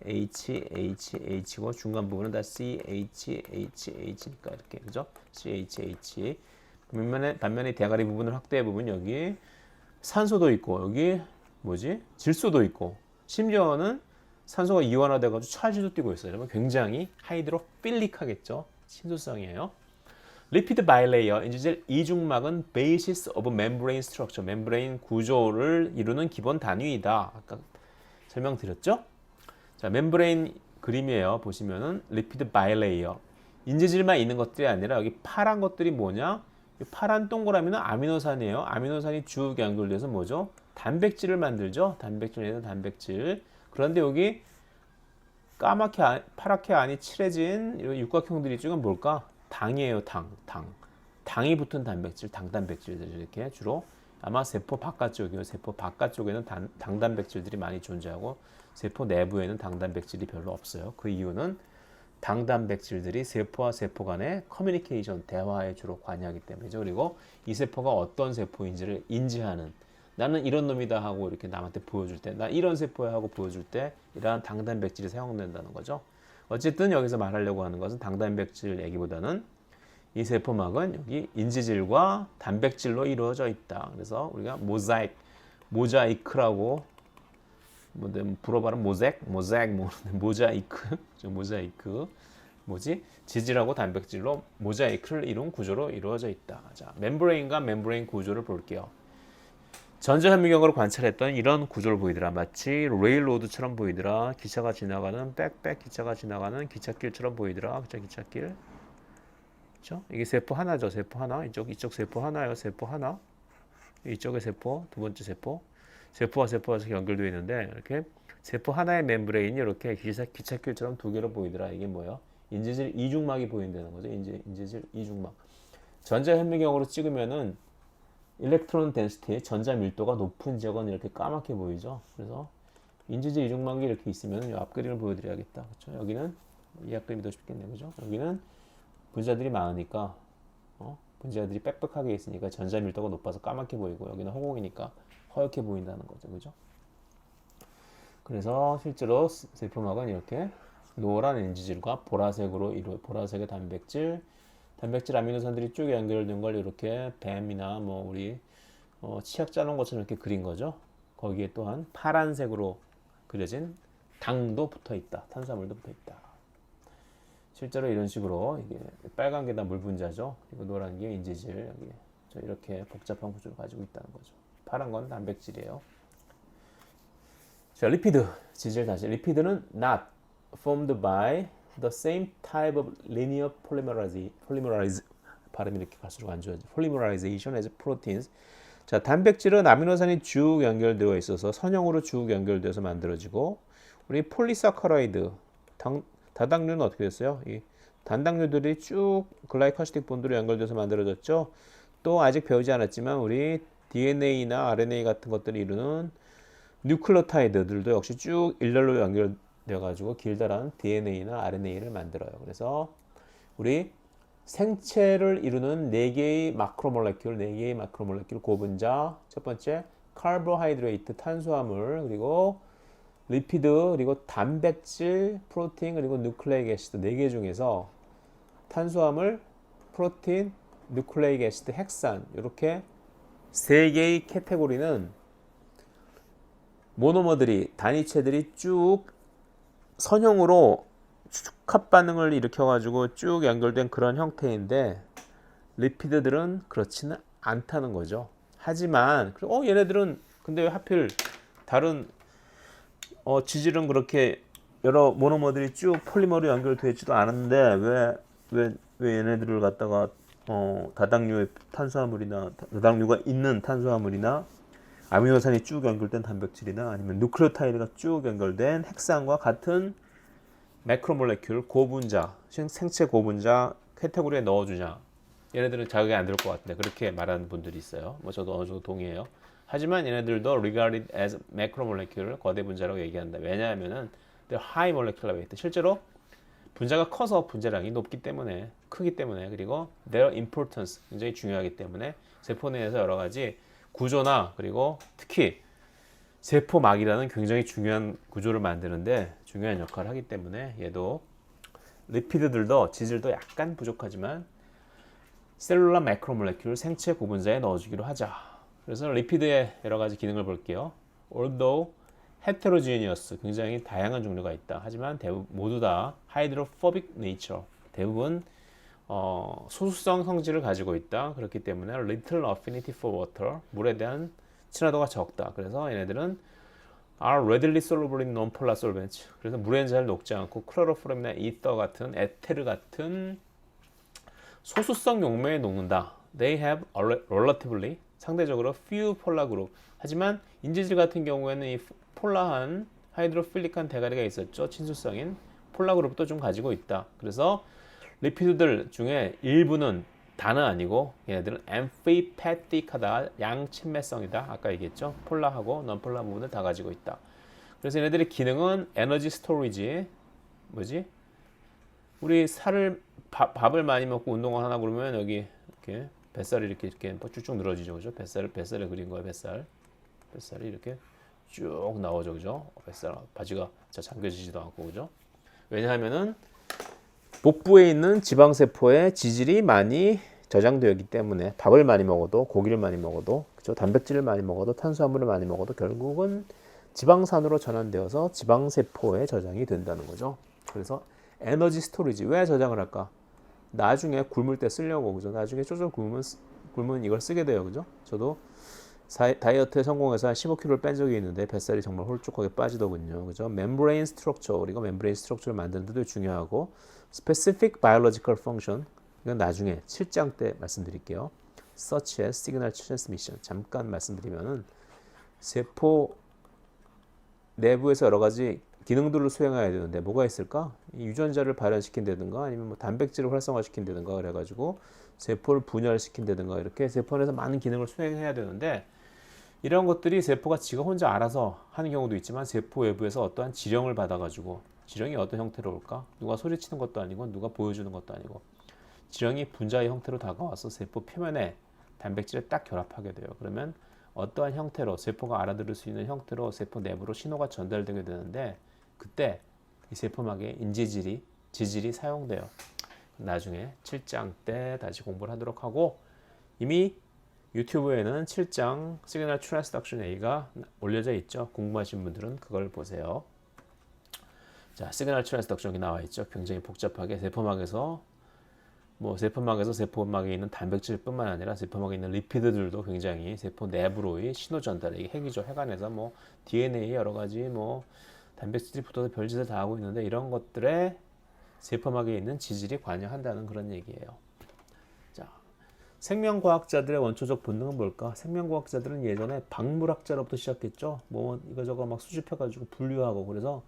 H고 중간 부분은 다 CH니까 이렇게 그죠? CH. 반면에 대가리 부분을 확대해 보면 여기 산소도 있고 여기 뭐지? 질소도 있고 심지어는 산소가 이완화돼 가지고 찰지도 뛰고 있어요. 그러면 굉장히 하이드로필릭하겠죠. 친소성이에요. 리피드 바이레이어 인지질 이중막은 basis of membrane structure, 멤브레인 구조를 이루는 기본 단위이다. 아까 설명드렸죠? 자, 멤브레인 그림이에요. 보시면은 리피드 바이레이어 인지질만 있는 것들이 아니라 여기 파란 것들이 뭐냐? 이 파란 동그라미는 아미노산이에요. 아미노산이 쭉 연결돼서 뭐죠? 단백질을 만들죠. 단백질. 그런데 여기 까맣게 파랗게 안이 칠해진 이런 육각형들이 지금 뭘까? 당이에요. 당이 붙은 단백질, 당단백질들 이렇게 주로 아마 세포 바깥쪽이요. 세포 바깥쪽에는 당단백질들이 많이 존재하고 세포 내부에는 당단백질이 별로 없어요. 그 이유는 당단백질들이 세포와 세포 간의 커뮤니케이션, 대화에 주로 관여하기 때문이죠. 그리고 이 세포가 어떤 세포인지를 인지하는 나는 이런 놈이다 하고 이렇게 남한테 보여줄 때, 나 이런 세포야 하고 보여줄 때 이러한 당단백질이 사용된다는 거죠. 어쨌든 여기서 말하려고 하는 것은 당단백질 얘기보다는 이 세포막은 여기 인지질과 단백질로 이루어져 있다. 그래서 우리가 모자이크라고 불어 발음 모자이크 뭐지? 지질하고 단백질로 모자이크를 이룬 구조로 이루어져 있다. 자, 멤브레인과 멤브레인 구조를 볼게요. 전자현미경으로 관찰했던 이런 구조를 보이더라. 마치 레일로드처럼 보이더라. 기차가 지나가는 빽빽 기차가 지나가는 기찻길처럼 보이더라. 그쵸? 기찻길. 그쵸? 이게 세포 하나죠. 세포 하나. 이쪽 세포 하나요. 세포 하나. 이쪽에 세포, 두 번째 세포. 세포와 세포가 연결되어 있는데 이렇게 세포 하나의 멤브레인이 이렇게 기찻길처럼 두 개로 보이더라. 이게 뭐예요? 인지질 이중막이 보인다는 거죠. 인지질 이중막. 전자현미경으로 찍으면은 일렉트론 덴시티, 전자 밀도가 높은 지역은 이렇게 까맣게 보이죠. 그래서 인지질 이중막이 이렇게 있으면 이 앞그림을 보여드려야겠다. 그렇죠? 여기는 이 앞그림이 더 쉽겠네요. 그죠? 여기는 분자들이 많으니까 분자들이 빽빽하게 있으니까 전자 밀도가 높아서 까맣게 보이고 여기는 허공이니까 허옇게 보인다는 거죠. 그죠? 그래서 실제로 세포막은 이렇게 노란 인지질과 보라색의 단백질 아미노산들이 쭉 연결된 걸 이렇게 뱀이나 뭐 우리 치약 짜놓은 것처럼 이렇게 그린 거죠. 거기에 또한 파란색으로 그려진 당도 붙어 있다. 탄수화물도 붙어 있다. 실제로 이런 식으로 이게 빨간 게 다 물 분자죠. 그리고 노란 게 인지질 여기 이렇게 복잡한 구조를 가지고 있다는 거죠. 파란 건 단백질이에요. 자, 리피드 지질 다시. 리피드는 not formed by the same type of linear polymerization 발음이 이렇게 갈수록 안 좋아져. polymerization as proteins. 자, 단백질은 아미노산이 쭉 연결되어 있어서 선형으로 쭉 연결돼서 만들어지고 우리 폴리사카라이드 다당류는 어떻게 됐어요? 이 단당류들이 쭉 글라이코시틱 본드로 연결돼서 만들어졌죠. 또 아직 배우지 않았지만 우리 DNA나 RNA 같은 것들을 이루는 뉴클레오타이드들도 역시 쭉 일렬로 연결되어 가지고 길다란 DNA나 RNA를 만들어요. 그래서 우리 생체를 이루는 4개의 마크로몰레큘, 4개의 마크로몰레큘 고분자. 첫 번째 카보하이드레이트, 탄수화물, 그리고 리피드, 그리고 단백질, 프로틴, 그리고 누클레이크 애시드 4개 중에서 탄수화물, 프로틴, 누클레이크 애시드, 핵산 이렇게 3개의 카테고리는 모노머들이, 단위체들이 쭉 선형으로 축합 반응을 일으켜가지고 쭉 연결된 그런 형태인데 리피드들은 그렇지는 않다는 거죠. 하지만 얘네들은 근데 왜 하필 다른 지질은 그렇게 여러 모노머들이 쭉 폴리머로 연결되어 있지도 않은데 왜 얘네들을 갖다가 다당류의 탄수화물이나 다당류가 있는 탄수화물이나 아미노산이 쭉 연결된 단백질이나 아니면 누클레오타이드가 쭉 연결된 핵산과 같은 매크로몰레큘 고분자, 생체 고분자 카테고리에 넣어주냐? 얘네들은 자극이 안 될 것 같은데 그렇게 말하는 분들이 있어요. 뭐 저도 어느 정도 동의해요. 하지만 얘네들도 regarded as macromolecule, 거대 분자라고 얘기한다. 왜냐하면은 they're high molecular weight. 실제로 분자가 커서 분자량이 높기 때문에, 크기 때문에, 그리고 their importance, 굉장히 중요하기 때문에 세포 내에서 여러 가지 구조나 그리고 특히 세포막이라는 굉장히 중요한 구조를 만드는데 중요한 역할을 하기 때문에 얘도 리피드들도 지질도 약간 부족하지만 셀룰라 매크로몰레큘 생체 고분자에 넣어주기로 하자. 그래서 리피드의 여러 가지 기능을 볼게요. Although heterogeneous, 굉장히 다양한 종류가 있다. 하지만 모두 다 hydrophobic nature, 대부분 소수성 성질을 가지고 있다. 그렇기 때문에 little affinity for water, 물에 대한 친화도가 적다. 그래서 얘네들은 are readily soluble in non-polar solvents. 그래서 물에는 잘 녹지 않고 클로로폼이나 이터 같은 에테르 같은 소수성 용매에 녹는다. They have relatively, 상대적으로 few polar group. 하지만 인지질 같은 경우에는 이 폴라한 하이드로필릭한 대가리가 있었죠. 친수성인 폴라 그룹도 좀 가지고 있다. 그래서 리피드들 중에 일부는 다는 아니고 얘네들은 엠피패틱하다, 양친매성이다. 아까 얘기했죠. 폴라하고 non-폴라 부분을 다 가지고 있다. 그래서 얘네들의 기능은 에너지 스토리지, 뭐지? 우리 밥을 많이 먹고 운동을 하나 그러면 여기 이렇게 뱃살이 이렇게 쭉쭉 늘어지죠, 그죠? 뱃살을 그린 거예요, 뱃살이 이렇게 쭉 나오죠, 그죠? 뱃살 바지가 잠겨지지도 않고, 그죠? 왜냐하면은 복부에 있는 지방세포에 지질이 많이 저장되어 있기 때문에 밥을 많이 먹어도, 고기를 많이 먹어도, 그죠? 단백질을 많이 먹어도, 탄수화물을 많이 먹어도 결국은 지방산으로 전환되어서 지방세포에 저장이 된다는 거죠. 그래서 에너지 스토리지, 왜 저장을 할까? 나중에 굶을 때 쓰려고, 그죠? 나중에 쪼쪼 굶으면 이걸 쓰게 돼요, 그죠? 저도 다이어트에 성공해서 한 15kg를 뺀 적이 있는데 뱃살이 정말 홀쭉하게 빠지더군요. 그죠? 멤브레인 스트럭처, 우리가 멤브레인 스트럭처를 만드는 데도 중요하고 specific biological function, 이건 나중에 7장 때 말씀드릴게요. such as signal transmission, 잠깐 말씀드리면은 세포 내부에서 여러 가지 기능들을 수행해야 되는데 뭐가 있을까? 유전자를 발현시킨다든가 아니면 뭐 단백질을 활성화시킨다든가 그래가지고 세포를 분열시킨다든가 이렇게 세포 내에서 많은 기능을 수행해야 되는데 이런 것들이 세포가 지가 혼자 알아서 하는 경우도 있지만 세포 외부에서 어떠한 지령을 받아가지고, 지령이 어떤 형태로 올까? 누가 소리치는 것도 아니고 누가 보여주는 것도 아니고 지령이 분자의 형태로 다가와서 세포 표면에 단백질을 딱 결합하게 돼요. 그러면 어떠한 형태로, 세포가 알아들을 수 있는 형태로 세포 내부로 신호가 전달되게 되는데 그때 이 세포막에 지질이 사용돼요. 나중에 7장 때 다시 공부를 하도록 하고, 이미 유튜브에는 7장 시그널 트랜스덕션 A가 올려져 있죠. 궁금하신 분들은 그걸 보세요. 자, 시그널 트랜스덕션이 나와 있죠. 굉장히 복잡하게 세포막에서 세포막에 있는 단백질뿐만 아니라 세포막에 있는 리피드들도 굉장히 세포 내부로의 신호 전달, 이게 핵이죠. 핵 안에서 뭐 DNA 여러 가지 뭐 단백질이 붙어서 별짓을 다 하고 있는데 이런 것들에 세포막에 있는 지질이 관여한다는 그런 얘기예요. 자, 생명과학자들의 원초적 본능은 뭘까? 생명과학자들은 예전에 박물학자로부터 시작했죠. 뭐 이거저거 막 수집해가지고 분류하고, 그래서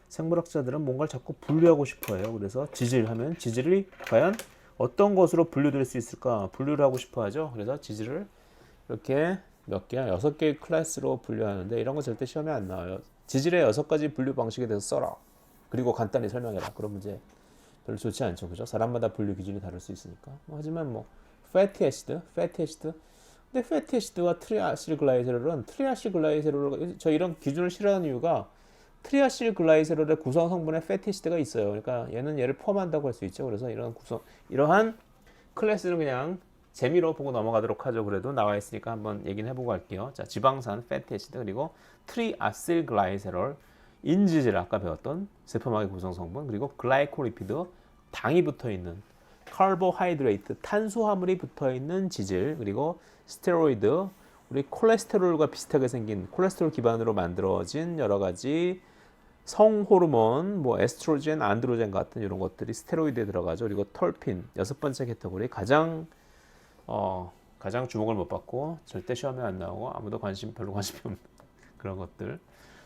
생물학자들은 뭔가를 자꾸 분류하고 싶어해요. 그래서 지질하면 지질이 과연 어떤 것으로 분류될 수 있을까? 분류를 하고 싶어하죠. 그래서 지질을 이렇게 몇 개야? 6개의 클래스로 분류하는데 이런 거 절대 시험에 안 나와요. 지질의 6가지 분류 방식에 대해서 써라. 그리고 간단히 설명해라. 그럼 이제 별로 좋지 않죠. 그죠? 사람마다 분류 기준이 다를 수 있으니까. 하지만 뭐 fatty acid. 근데 fatty acid와 트리아실글라이세롤은 트리아실글라이세롤 저 이런 기준을 싫어하는 이유가 트리아실글라이세롤의 구성 성분에 fatty acid가 있어요. 그러니까 얘를 포함한다고 할 수 있죠. 그래서 이러한 클래스는 그냥 재미로 보고 넘어가도록 하죠. 그래도 나와 있으니까 한번 얘기는 해보고 할게요. 자, 지방산, fatty acid 그리고 트리아실글라이세롤 인지질 아까 배웠던 세포막의 구성 성분 그리고 글라이코리피드 당이 붙어 있는 카보하이드레이트 탄수화물이 붙어 있는 지질 그리고 스테로이드 우리 콜레스테롤과 비슷하게 생긴 콜레스테롤 기반으로 만들어진 여러 가지 성호르몬 뭐 에스트로겐, 안드로겐 같은 이런 것들이 스테로이드에 들어가죠. 그리고 털핀 6번째 캐터고리 가장 주목을 못 받고 절대 시험에 안 나오고 아무도 별로 관심이 없는 그런 것들.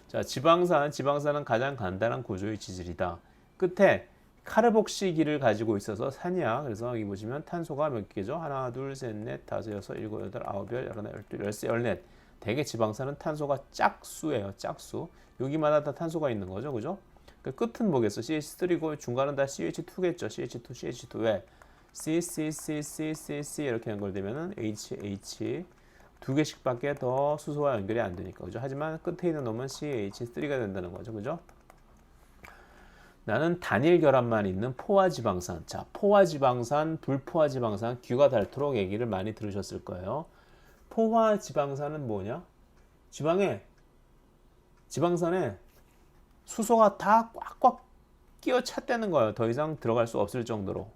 자, 지방산은 가장 간단한 구조의 지질이다. 끝에 카르복시기를 가지고 있어서 산이야. 그래서 여기 보시면 탄소가 몇 개죠? 하나, 둘, 셋, 넷, 다섯, 여섯, 일곱, 여덟, 아홉, 열, 열하나, 열둘, 열세, 열넷. 대개 지방산은 탄소가 짝수예요. 짝수. 여기마다 다 탄소가 있는 거죠. 그죠? 그 끝은 뭐겠어? CH3고 중간은 다 CH2겠죠. CH2 왜? C 이렇게 연결되면은 H 두 개씩밖에 더 수소와 연결이 안 되니까. 그죠? 하지만 끝에 있는 놈은 CH3가 된다는 거죠. 그죠? 나는 단일 결합만 있는 포화지방산. 자, 포화지방산, 불포화지방산, 귀가 닳도록 얘기를 많이 들으셨을 거예요. 포화지방산은 뭐냐? 지방산에 수소가 다 꽉꽉 끼어 찼다는 거예요. 더 이상 들어갈 수 없을 정도로.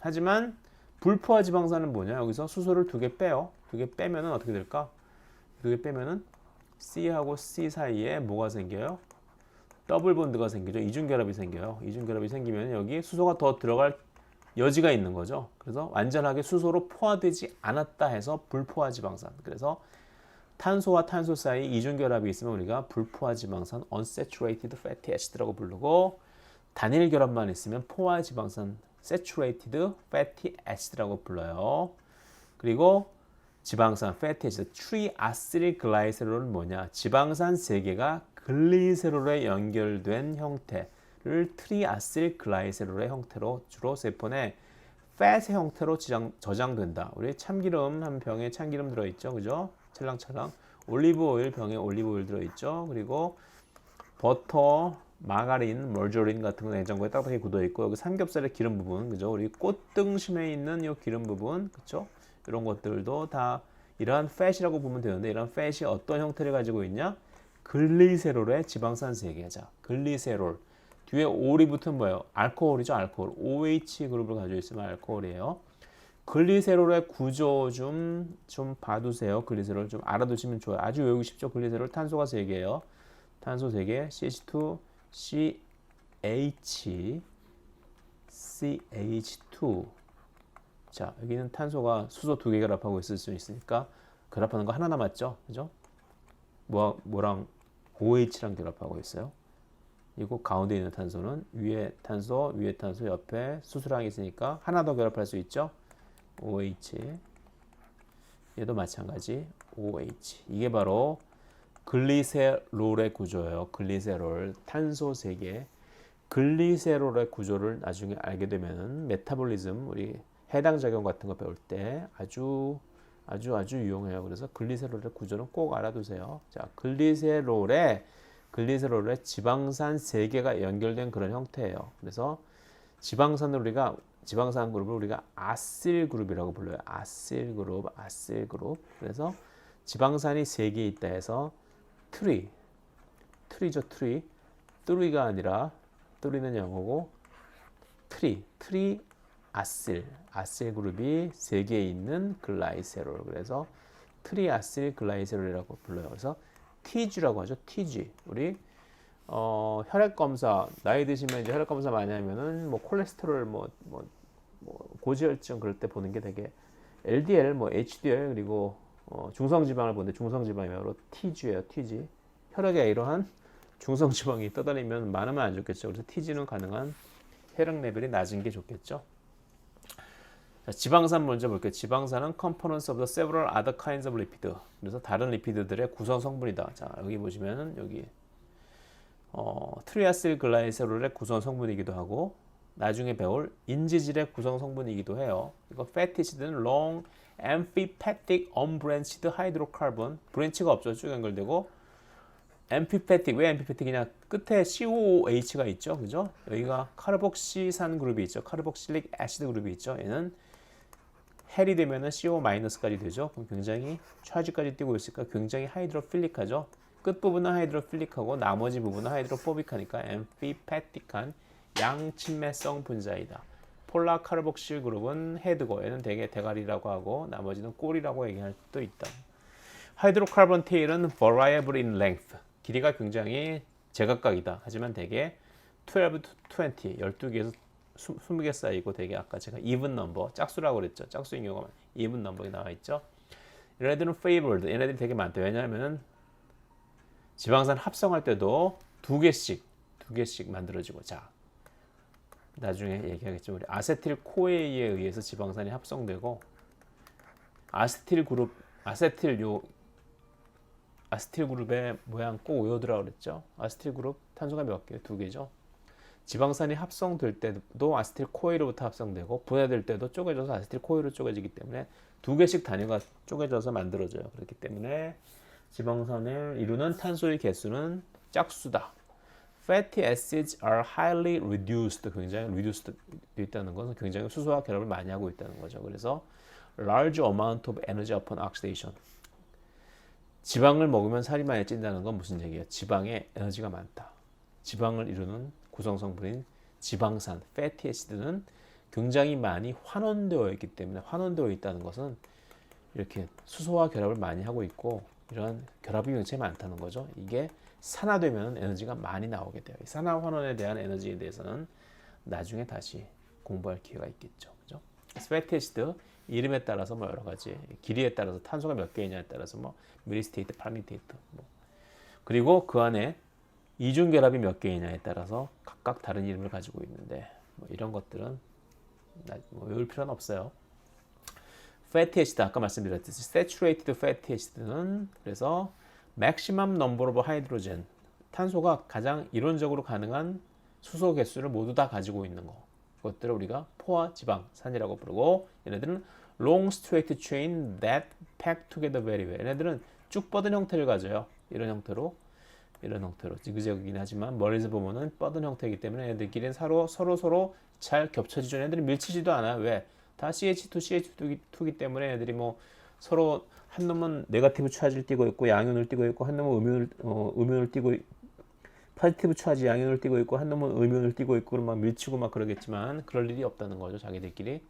하지만 불포화지방산은 뭐냐? 여기서 수소를 2개 빼요. 2개 빼면은 어떻게 될까? 2개 빼면은 C하고 C 사이에 뭐가 생겨요? 더블 본드가 생기죠. 이중결합이 생겨요. 이중결합이 생기면 여기 수소가 더 들어갈 여지가 있는 거죠. 그래서 완전하게 수소로 포화되지 않았다 해서 불포화지방산. 그래서 탄소와 탄소 사이 이중결합이 있으면 우리가 불포화지방산 unsaturated fatty acid라고 부르고 단일 결합만 있으면 포화지방산 saturated fatty acid라고 불러요. 그리고 지방산 fatty acid 트리아실글라이세롤은 뭐냐? 지방산 3개가 글리세롤에 연결된 형태를 트리아실글라이세롤의 형태로 주로 세포 내 팻의 형태로 저장된다. 우리 참기름 한 병에 참기름 들어있죠. 그죠? 찰랑찰랑. 올리브 오일 병에 올리브 오일 들어있죠. 그리고 버터, 마가린, 머저린 같은 거 냉장고에 딱딱하게 굳어있고 여기 삼겹살의 기름 부분, 그죠? 우리 꽃등심에 있는 이 기름 부분, 그죠? 이런 것들도 다 이러한 팻이라고 보면 되는데 이런 팻이 어떤 형태를 가지고 있냐? 글리세롤의 지방산 3개. 자, 글리세롤. 뒤에 올이 붙은 뭐예요? 알코올이죠, 알코올. OH 그룹을 가지고 있으면 알코올이에요. 글리세롤의 구조 좀 봐두세요. 글리세롤 좀 알아두시면 좋아요. 아주 외우기 쉽죠. 글리세롤 탄소가 3개예요. 탄소 3개, CH2, CH2. 자, 여기는 탄소가 수소 2개 결합하고 있을 수 있으니까 결합하는 거 하나 남았죠. 그죠? 뭐랑 OH랑 결합하고 있어요. 그리고 가운데 있는 탄소는 위에 탄소, 옆에 수소랑 있으니까 하나 더 결합할 수 있죠. OH. 얘도 마찬가지. OH. 이게 바로 글리세롤의 구조예요. 글리세롤. 탄소 3개. 글리세롤의 구조를 나중에 알게 되면 메타볼리즘, 우리 해당 작용 같은 거 배울 때 아주 유용해요. 그래서 글리세롤의 구조는 꼭 알아두세요. 자, 글리세롤에 지방산 3개가 연결된 그런 형태예요. 그래서 지방산 그룹을 우리가 아실 그룹이라고 불러요. 아실 그룹. 그래서 지방산이 3개 있다 해서 트리죠. 뚜리가 아니라 뚜리는 영어고 아실 그룹이 3개 있는 글라이세롤. 그래서 트리아실 글라이세롤이라고 불러요. 그래서 TG라고 하죠. TG. 우리 혈액 검사 나이 드시면 이제 혈액 검사 많이 하면은 뭐 콜레스테롤 뭐 고지혈증 그럴 때 보는 게 되게 LDL HDL 그리고 중성지방을 보는데 중성지방이 TG예요. TG. 혈액에 이러한 중성지방이 떠다니면 많으면 안 좋겠죠. 그래서 TG는 가능한 혈액 레벨이 낮은 게 좋겠죠. 자, 지방산 먼저 볼게요. 지방산은 components of the several other kinds of lipid. 그래서 다른 리피드들의 구성 성분이다. 자, 여기 보시면은 여기 트리아실 글라이세롤의 구성 성분이기도 하고 나중에 배울 인지질의 구성 성분이기도 해요. 이거 fat티시드는 long amphipatic unbranched hydrocarbon 브랜치가 없죠. 쭉 연결되고 amphipatic 왜 amphipatic이냐 끝에 COOH가 있죠. 그죠? 여기가 카르복시산 그룹이 있죠. 카르복실릭 애시드 그룹이 있죠. 얘는 헬이 되면은 CO-까지 되죠. 그럼 굉장히 차지까지 띄고 있으니까 굉장히 하이드로필릭하죠. 끝부분은 하이드로필릭하고 나머지 부분은 하이드로포빅하니까 엠피패틱한 양친매성 분자이다. 폴라카르복실 그룹은 헤드고 얘는 대개 대가리라고 하고 나머지는 꼴이라고 얘기할 수도 있다. 하이드로카본 테일은 variable in length. 길이가 굉장히 제각각이다. 하지만 대개 12 to 20, 12개에서 20개 쌓이고 되게 아까 제가 even number, 짝수라고 그랬죠. 짝수인 경우가 even number이 나와 있죠. 얘네들은 favored, 얘네들이 되게 많대. 왜냐하면 지방산 합성할 때도 두 개씩 만들어지고 자 나중에 얘기하겠죠. 우리 아세틸 코에이에 의해서 지방산이 합성되고 아세틸 그룹의 모양 꼭 외우더라 그랬죠. 아세틸 그룹 탄소가 몇 개? 두 개죠. 지방산이 합성될 때도 아세틸 코에이로부터 합성되고 분해될 때도 쪼개져서 아세틸 코에이로 쪼개지기 때문에 두 개씩 단위가 쪼개져서 만들어져요. 그렇기 때문에 지방산을 이루는 탄소의 개수는 짝수다. Fatty acids are highly reduced. 굉장히 reduced 되어 있다는 것은 굉장히 수소와 결합을 많이 하고 있다는 거죠. 그래서 large amount of energy upon oxidation. 지방을 먹으면 살이 많이 찐다는 건 무슨 얘기예요? 지방에 에너지가 많다. 지방을 이루는 구성 성분인 지방산, fatty acid는 굉장히 많이 환원되어 있기 때문에 환원되어 있다는 것은 이렇게 수소와 결합을 많이 하고 있고 이런 결합이 굉장히 많다는 거죠. 이게 산화되면 에너지가 많이 나오게 돼요. 산화 환원에 대한 에너지에 대해서는 나중에 다시 공부할 기회가 있겠죠. 그죠? fatty acid 이름에 따라서 뭐 여러 가지 길이에 따라서 탄소가 몇 개이냐에 따라서 뭐 미리스테이트, 팔미테이트 뭐 그리고 그 안에 이중 결합이 몇 개이냐에 따라서 각각 다른 이름을 가지고 있는데 뭐 이런 것들은 뭐 외울 필요는 없어요. fatty acid 아까 말씀드렸듯이 saturated fatty acid는 그래서 maximum number of hydrogen 탄소가 가장 이론적으로 가능한 수소 개수를 모두 다 가지고 있는 거. 그것들을 우리가 포화 지방산이라고 부르고 얘네들은 long straight chain that pack together very well. 얘네들은 쭉 뻗은 형태를 가져요. 이런 형태로 지그재그이긴 하지만 멀리서 보면은 뻗은 형태이기 때문에 얘네들끼리는 서로 잘 겹쳐지죠. 얘네들은 밀치지도 않아요. 왜? 다 CH2기 때문에 얘네들이 뭐 서로 한 놈은 네거티브 차지를 띠고 있고 양이온을 띠고 있고 한 놈은 음이온을 띠고 포지티브 차지 양이온을 띠고 있고 한 놈은 음이온을 띠고 있고 막 밀치고 막 그러겠지만 그럴 일이 없다는 거죠. 자기들끼리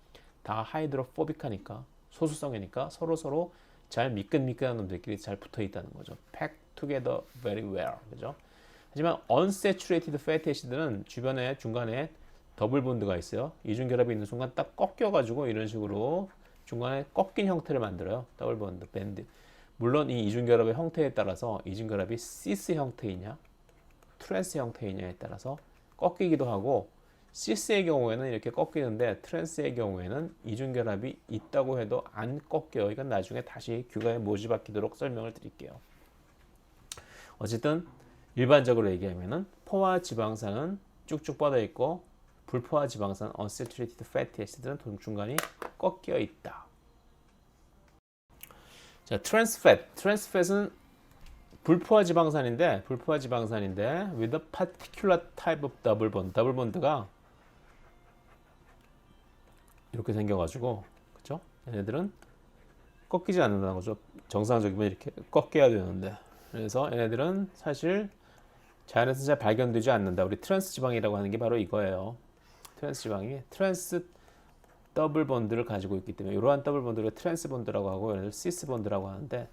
다 하이드로포빅하니까 소수성이니까 서로 잘 미끈미끈한 놈들끼리 잘 붙어 있다는 거죠. pack together very well. 그죠? 하지만 unsaturated fatty acid는 주변에 중간에 더블 본드가 있어요. 이중 결합이 있는 순간 딱 꺾여 가지고 이런 식으로 중간에 꺾인 형태를 만들어요. 더블 본드, 밴드. 물론 이 이중 결합의 형태에 따라서 이중 결합이 시스 형태이냐, 트랜스 형태이냐에 따라서 꺾이기도 하고 시스의 경우에는 이렇게 꺾이는데 트랜스의 경우에는 이중 결합이 있다고 해도 안 꺾여요. 이건 나중에 다시 교과에 모집받도록 설명을 드릴게요. 어쨌든 일반적으로 얘기하면은 포화 지방산은 쭉쭉 뻗어 있고 불포화 지방산 unsaturated fatty acid는 중간이 꺾여 있다. 자, trans fat은 불포화 지방산인데 with a particular type of double bond. 더블 본드가 이렇게 생겨가지고, 그죠? 얘네들은 꺾이지 않는다는 거죠. 정상적이면 이렇게 꺾여야 되는데, 그래서 얘네들은 사실 자연에서 잘 발견되지 않는다. 우리 트랜스 지방이라고 하는 게 바로 이거예요. 트랜스 지방이 트랜스 더블 본드를 가지고 있기 때문에 이러한 더블 본드를 트랜스 본드라고 하고 얘네들 시스 본드라고 하는데,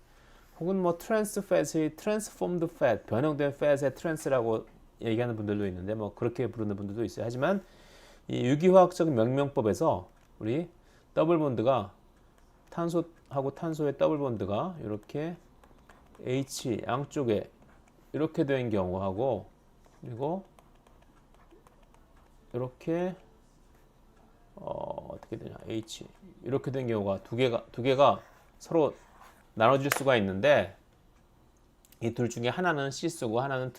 혹은 뭐 트랜스 팻의 트랜스폼드 팻, 변형된 팻의 트랜스라고 얘기하는 분들도 있는데 뭐 그렇게 부르는 분들도 있어요. 하지만 이 유기화학적 명명법에서 우리 더블 본드가 탄소하고 탄소의 더블 본드가 이렇게 H 양쪽에 이렇게 된 경우하고 그리고 이렇게 어떻게 되냐 H 이렇게 된 경우가 두 개가 서로 나눠질 수가 있는데 이 둘 중에 하나는 시스고 하나는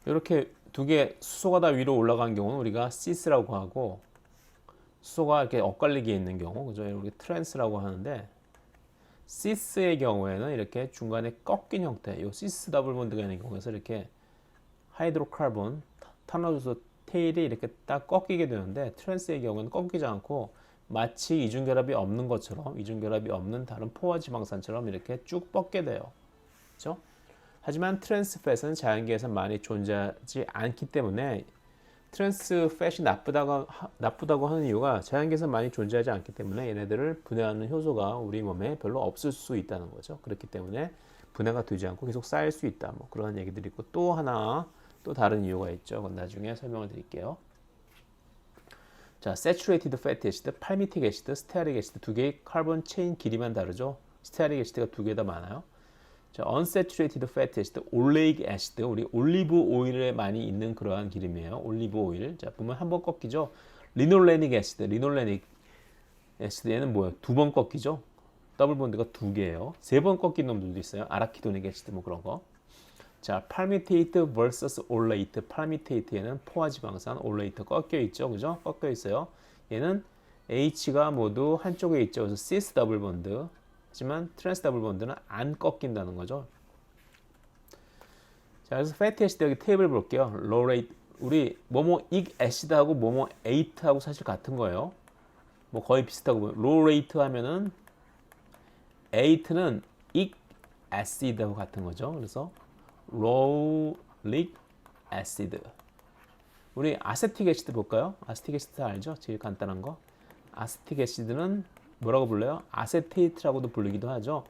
이렇게 두 개 수소가 다 위로 올라간 경우는 우리가 시스라고 하고 수소가 이렇게 엇갈리게 있는 경우 그죠? 이렇게 트랜스라고 하는데 시스의 경우에는 이렇게 중간에 꺾인 형태, 이 시스 더블 본드가 있는 경우에서 이렇게 하이드로카본 탄화수소 테일이 이렇게 딱 꺾이게 되는데 트랜스의 경우는 꺾이지 않고 마치 이중결합이 없는 것처럼 이중결합이 없는 다른 포화 지방산처럼 이렇게 쭉 뻗게 돼요. 그렇죠? 하지만 트랜스팻은 자연계에서 많이 존재하지 않기 때문에 트랜스팻이 나쁘다고 하는 이유가 자연계에서 많이 존재하지 않기 때문에 얘네들을 분해하는 효소가 우리 몸에 별로 없을 수 있다는 거죠. 그렇기 때문에 분해가 되지 않고 계속 쌓일 수 있다. 뭐 그런 얘기들이 있고 또 하나 또 다른 이유가 있죠. 그건 나중에 설명을 드릴게요. 자, saturated fatty acid, palmitic acid, stearic acid 두 개의 카본 체인 길이만 다르죠. 스테아릭 애시드가 두 개 더 많아요. 자, unsaturated fatty acid, 올레이크 애시드, 우리 올리브 오일에 많이 있는 그러한 기름이에요. 올리브 오일. 자, 보면 한 번 꺾이죠. 리놀레닉 애시드, 리놀레닉 애시드에는 뭐예요? 두 번 꺾이죠. 더블 본드가 두 개예요. 세 번 꺾인 놈들도 있어요. 아라키도닉 애시드 뭐 그런 거. 자, palmitate vs 올레이트. palmitate에는 포화지방산, 올레이트 꺾여 있죠, 그죠? 꺾여 있어요. 얘는 H가 모두 한쪽에 있죠. 그래서 cis 더블 본드. 하지만 트랜스 더블 본드는 안 꺾인다는 거죠. 자, 그래서 패티 애시드 여기 테이블 볼게요. low rate 우리 뭐뭐 익 애시드하고 뭐뭐 에이트하고 사실 같은 거예요. 뭐 거의 비슷하고 low rate 하면은 에이트는 익 애시드하고 같은 거죠. 그래서 로릭 애시드. 우리 아세틱 애시드 볼까요? 아세틱 애시드 알죠? 제일 간단한 거. 아세틱 애시드는 뭐라고 불러요? 아세테이트라고도 불리기도 하죠.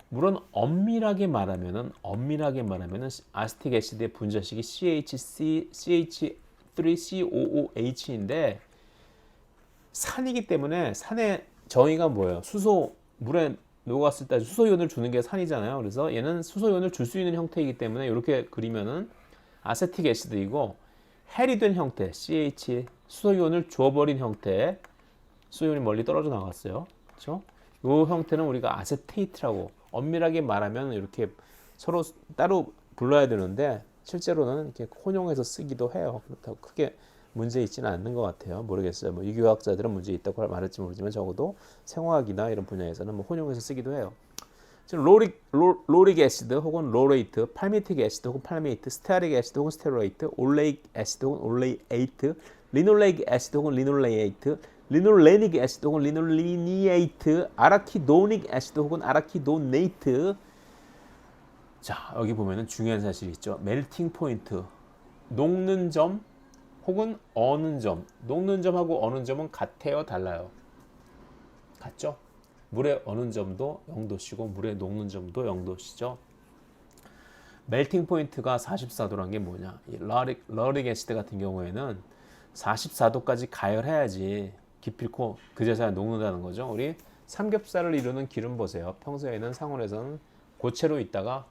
물론 엄밀하게 말하면은 아세틱 애시드의 분자식이 CH3COOH인데 산이기 때문에 산의 정의가 뭐예요? 수소 물에 녹았을 때 수소이온을 주는 게 산이잖아요. 그래서 얘는 수소이온을 줄 수 있는 형태이기 때문에 이렇게 그리면은 아세틱 애시드이고 헬이 된 형태 CH 수소이온을 줘버린 형태 수소이온이 멀리 떨어져 나갔어요. 그렇죠? 이 형태는 우리가 아세테이트라고 엄밀하게 말하면 이렇게 서로 따로 불러야 되는데 실제로는 이렇게 혼용해서 쓰기도 해요. 그렇다고 크게 문제 있지는 않는 것 같아요. 모르겠어요. 뭐 유교학자들은 문제 있다고 말할지 모르지만 적어도 생화학이나 이런 분야에서는 뭐 혼용해서 쓰기도 해요. 지금 로릭 애시드 혹은 로레이트, 팔미틱 애시드 혹은 팔메이트, 스테아릭 애시드 혹은 스테로이트, 올레이크 애시드 혹은 올레이트, 리놀레이크 애시드 혹은 리놀레이트, 리놀레닉 애시드 혹은 리놀리니에이트, 아라키도닉 애시드 혹은 아라키도네이트. 자, 여기 보면은 중요한 사실이 있죠. 멜팅 포인트, 녹는 점 혹은 어는 점. 녹는 점하고 어는 점은 같아요, 달라요? 같죠? 물에 어는 점도 0도씨고 물에 녹는 점도 0도씨죠. 멜팅 포인트가 44도란 게 뭐냐? 이 러릭 애시드 같은 경우에는 44도까지 가열해야지 기필코 그제서야 녹는다는 거죠. 우리 삼겹살을 이루는 기름 보세요. 평소에는 상온에서는 고체로 있다가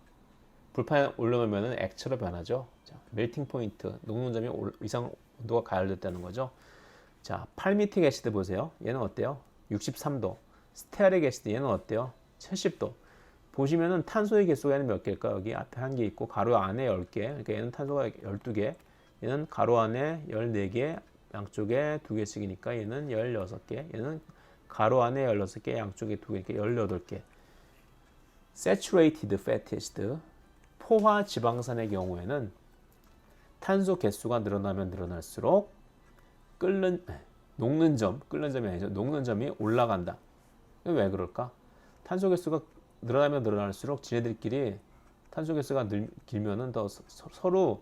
불판에 올려놓으면 액체로 변하죠. 자, 멜팅 포인트, 녹는 점이 이상 온도가 가열됐다는 거죠. 자, 팔미틱 애시드 보세요. 얘는 어때요? 63도. 스테아릭 애시드 얘는 어때요? 70도. 보시면은 탄소의 개수가 얘는 몇 개일까? 여기 앞에 한 개 있고 가로 안에 10개. 그러니까 얘는 탄소가 12개. 얘는 가로 안에 14개. 양쪽에 2개씩이니까 얘는 16개. 얘는 가로 안에 16개, 양쪽에 2개, 이렇게 18개. Saturated fatty acid, 포화 지방산의 경우에는 탄소 개수가 늘어나면 늘어날수록 녹는 점이 아니죠. 녹는 점이 올라간다. 왜 그럴까? 탄소 개수가 늘어나면 늘어날수록 지네들끼리 탄소 개수가 길면은 더 서로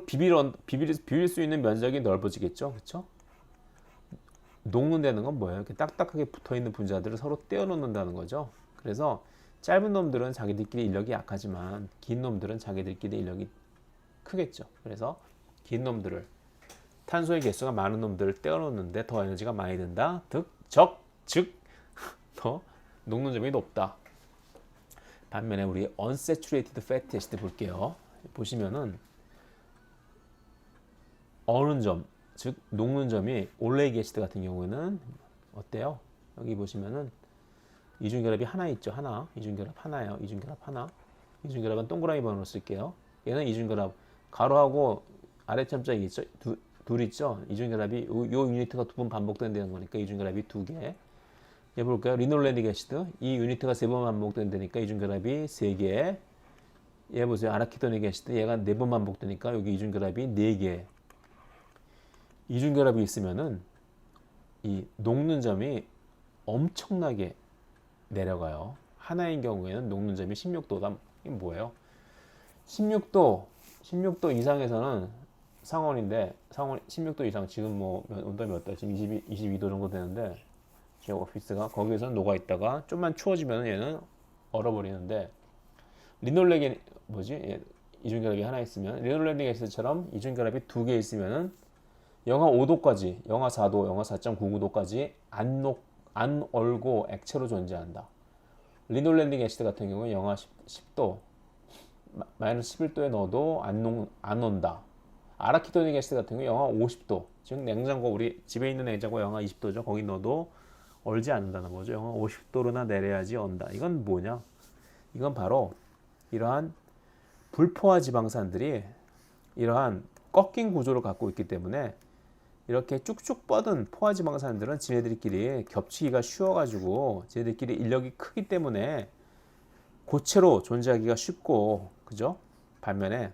비빌 수 있는 면적이 넓어지겠죠. 그렇죠? 녹는다는 건 뭐예요? 이렇게 딱딱하게 붙어 있는 분자들을 서로 떼어 놓는다는 거죠. 그래서 짧은 놈들은 자기들끼리 인력이 약하지만 긴 놈들은 자기들끼리 인력이 크겠죠. 그래서 긴 놈들을 탄소의 개수가 많은 놈들을 떼어 놓는데 더 에너지가 많이 든다. 즉 더 녹는 점이 높다. 반면에 우리 unsaturated fatty acid 볼게요. 보시면은 어는 점, 즉 녹는 점이 올레이크 애시드 같은 경우에는 어때요? 여기 보시면은 이중결합이 하나 있죠. 하나. 이중결합 하나예요. 이중결합 하나. 이중결합은 동그라미 번호로 쓸게요. 얘는 이중결합 가로하고 아래 참자 있죠. 둘 있죠. 이중결합이 요 유니트가 두 번 반복된다는 거니까 이중결합이 두 개. 얘 볼까요? 리놀레닉 애시드 이 유니트가 세 번 반복된다니까 이중결합이 세 개. 얘 보세요. 아라키도닉 애시드 얘가 네 번 반복되니까 여기 이중결합이 네 개. 이중결합이 있으면은 이 녹는 점이 엄청나게 내려가요. 하나인 경우에는 녹는 점이 16도다. 이게 뭐예요? 16도 이상에서는 상온인데 상온 16도 이상 지금 뭐 온도가 몇 도? 지금 22도 정도 되는데 제 오피스가 거기에서는 녹아 있다가 좀만 추워지면 얘는 얼어버리는데 리놀렉이 뭐지? 이중결합이 하나 있으면 리놀렉 애시드처럼 이중결합이 두 개 있으면은 영하 5도까지, 영하 4도, 영하 4.99도까지 안 얼고 액체로 존재한다. 리놀렌딩 애시드 같은 경우는 영하 10도, 마이너스 11도에 넣어도 안 온다. 아라키도닉 애시드 같은 경우 영하 50도, 즉 냉장고 우리 집에 있는 냉장고 영하 20도죠. 거기 넣어도 얼지 않는다는 거죠. 영하 50도로나 내려야지 온다. 이건 뭐냐? 이건 바로 이러한 불포화 지방산들이 이러한 꺾인 구조를 갖고 있기 때문에 이렇게 쭉쭉 뻗은 포화지방산들은 지네들끼리 겹치기가 쉬워가지고 지네들끼리 인력이 크기 때문에 고체로 존재하기가 쉽고 그죠? 반면에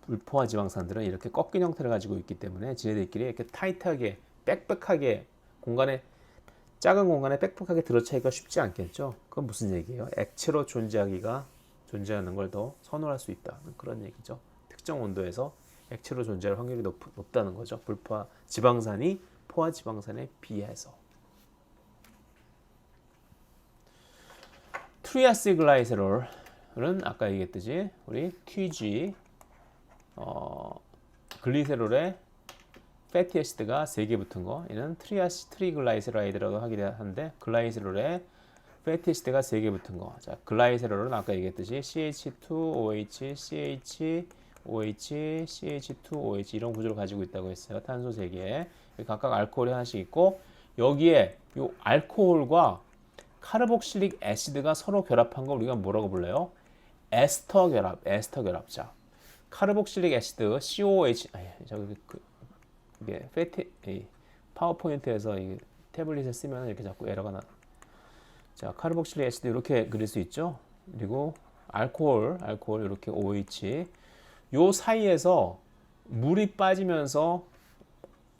불포화지방산들은 이렇게 꺾인 형태를 가지고 있기 때문에 지네들끼리 이렇게 타이트하게 빽빽하게 작은 공간에 빽빽하게 들어차기가 쉽지 않겠죠? 그건 무슨 얘기예요? 액체로 존재하는 걸 더 선호할 수 있다 그런 얘기죠. 특정 온도에서 액체로 존재할 확률이 높다는 거죠. 불포화 지방산이 포화 지방산에 비해서. 트리아시글라이세롤은 아까 얘기했듯이 우리 TG 글리세롤에 패티 애시드가 3개 붙은 거 얘는 트리글라이세라이드라고 하기도 하는데 글라이세롤에 패티 애시드가 3개 붙은 거. 자, 글라이세롤은 아까 얘기했듯이 CH2OH, CH, CH2OH 이런 구조를 가지고 있다고 했어요. 탄소 3개. 각각 알코올이 하나씩 있고 여기에 이 알코올과 카르복실릭 애시드가 서로 결합한 걸 우리가 뭐라고 불러요? 에스터 결합. 자, 카르복실릭 애시드 COH 이게 파워포인트에서 이 태블릿에 쓰면 이렇게 자꾸 에러가 나. 자, 카르복실릭 애시드 이렇게 그릴 수 있죠. 그리고 알코올 이렇게 OH 요 사이에서 물이 빠지면서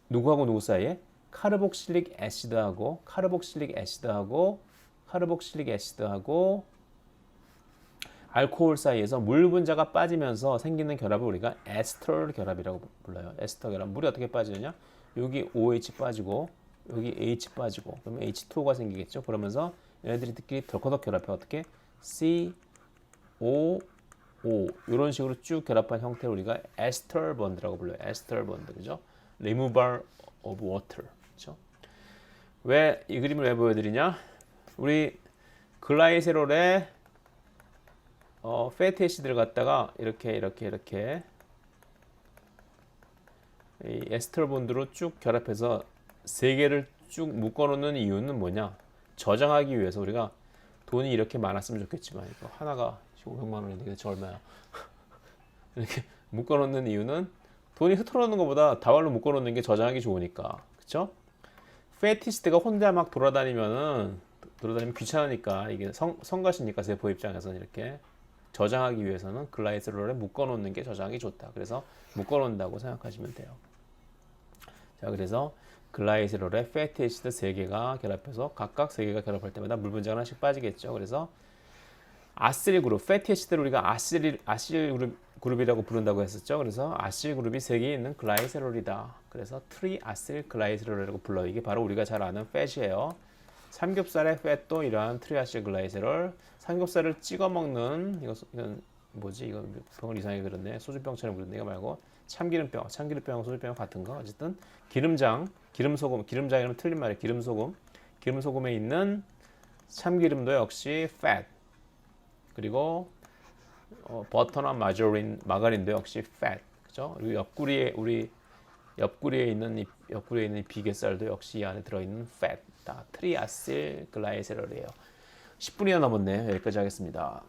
누구하고 누구 사이에 카르복실릭 애시드하고 알코올 사이에서 물 분자가 빠지면서 생기는 결합을 우리가 에스터 결합이라고 불러요. 에스터 결합. 물이 어떻게 빠지느냐? 여기 OH 빠지고 여기 H 빠지고 그러면 H2O가 생기겠죠. 그러면서 얘네들끼리 덜커덕 결합해 어떻게? CO 이런 식으로 쭉 결합한 형태를 우리가 에스터 번드라고 불러요. 에스터 번드 그죠? Removal of water 그죠? 왜 이 그림을 왜 보여드리냐? 우리 글라이세롤에 패티 애시드를 갖다가 이렇게 이 에스터 번드로 쭉 결합해서 세 개를 쭉 묶어놓는 이유는 뭐냐? 저장하기 위해서 우리가 돈이 이렇게 많았으면 좋겠지만 이거 하나가 500만 원인데 이게 얼마야? 이렇게 묶어놓는 이유는 돈이 흐트러놓는 것보다 다발로 묶어놓는 게 저장하기 좋으니까 그쵸? 패티시드가 혼자 막 돌아다니면 귀찮으니까 이게 성가시니까 세포 입장에서는 이렇게 저장하기 위해서는 글라이세롤에 묶어놓는 게 저장하기 좋다. 그래서 묶어놓는다고 생각하시면 돼요. 자, 그래서 글라이세롤에 패티 애시드 3개가 결합해서 각각 3개가 결합할 때마다 물 분자가 하나씩 빠지겠죠. 그래서 아실 그룹, 패티 애시드를 우리가 아실 그룹이라고 부른다고 했었죠. 그래서 아실 그룹이 3개 있는 글라이세롤이다. 그래서 트리아실 글라이세롤이라고 불러요. 이게 바로 우리가 잘 아는 팻이에요. 삼겹살의 팻도 이러한 트리아실 글라이세롤. 삼겹살을 찍어 먹는 이건 뭐지? 이거 병을 이상하게 그렸네. 소주병처럼 그렸네. 이거 말고 참기름병, 소주병 같은 거. 어쨌든 기름장이라면 틀린 말이에요. 기름소금에 있는 참기름도 역시 fat. 그리고 버터나 마가린도 역시 fat. 그죠? 그리고 우리 옆구리에 있는 옆구리에 있는 비계살도 역시 이 안에 들어있는 fat, 다 트리아실 글라이세롤이에요. 10분이나 넘었네요. 여기까지 하겠습니다.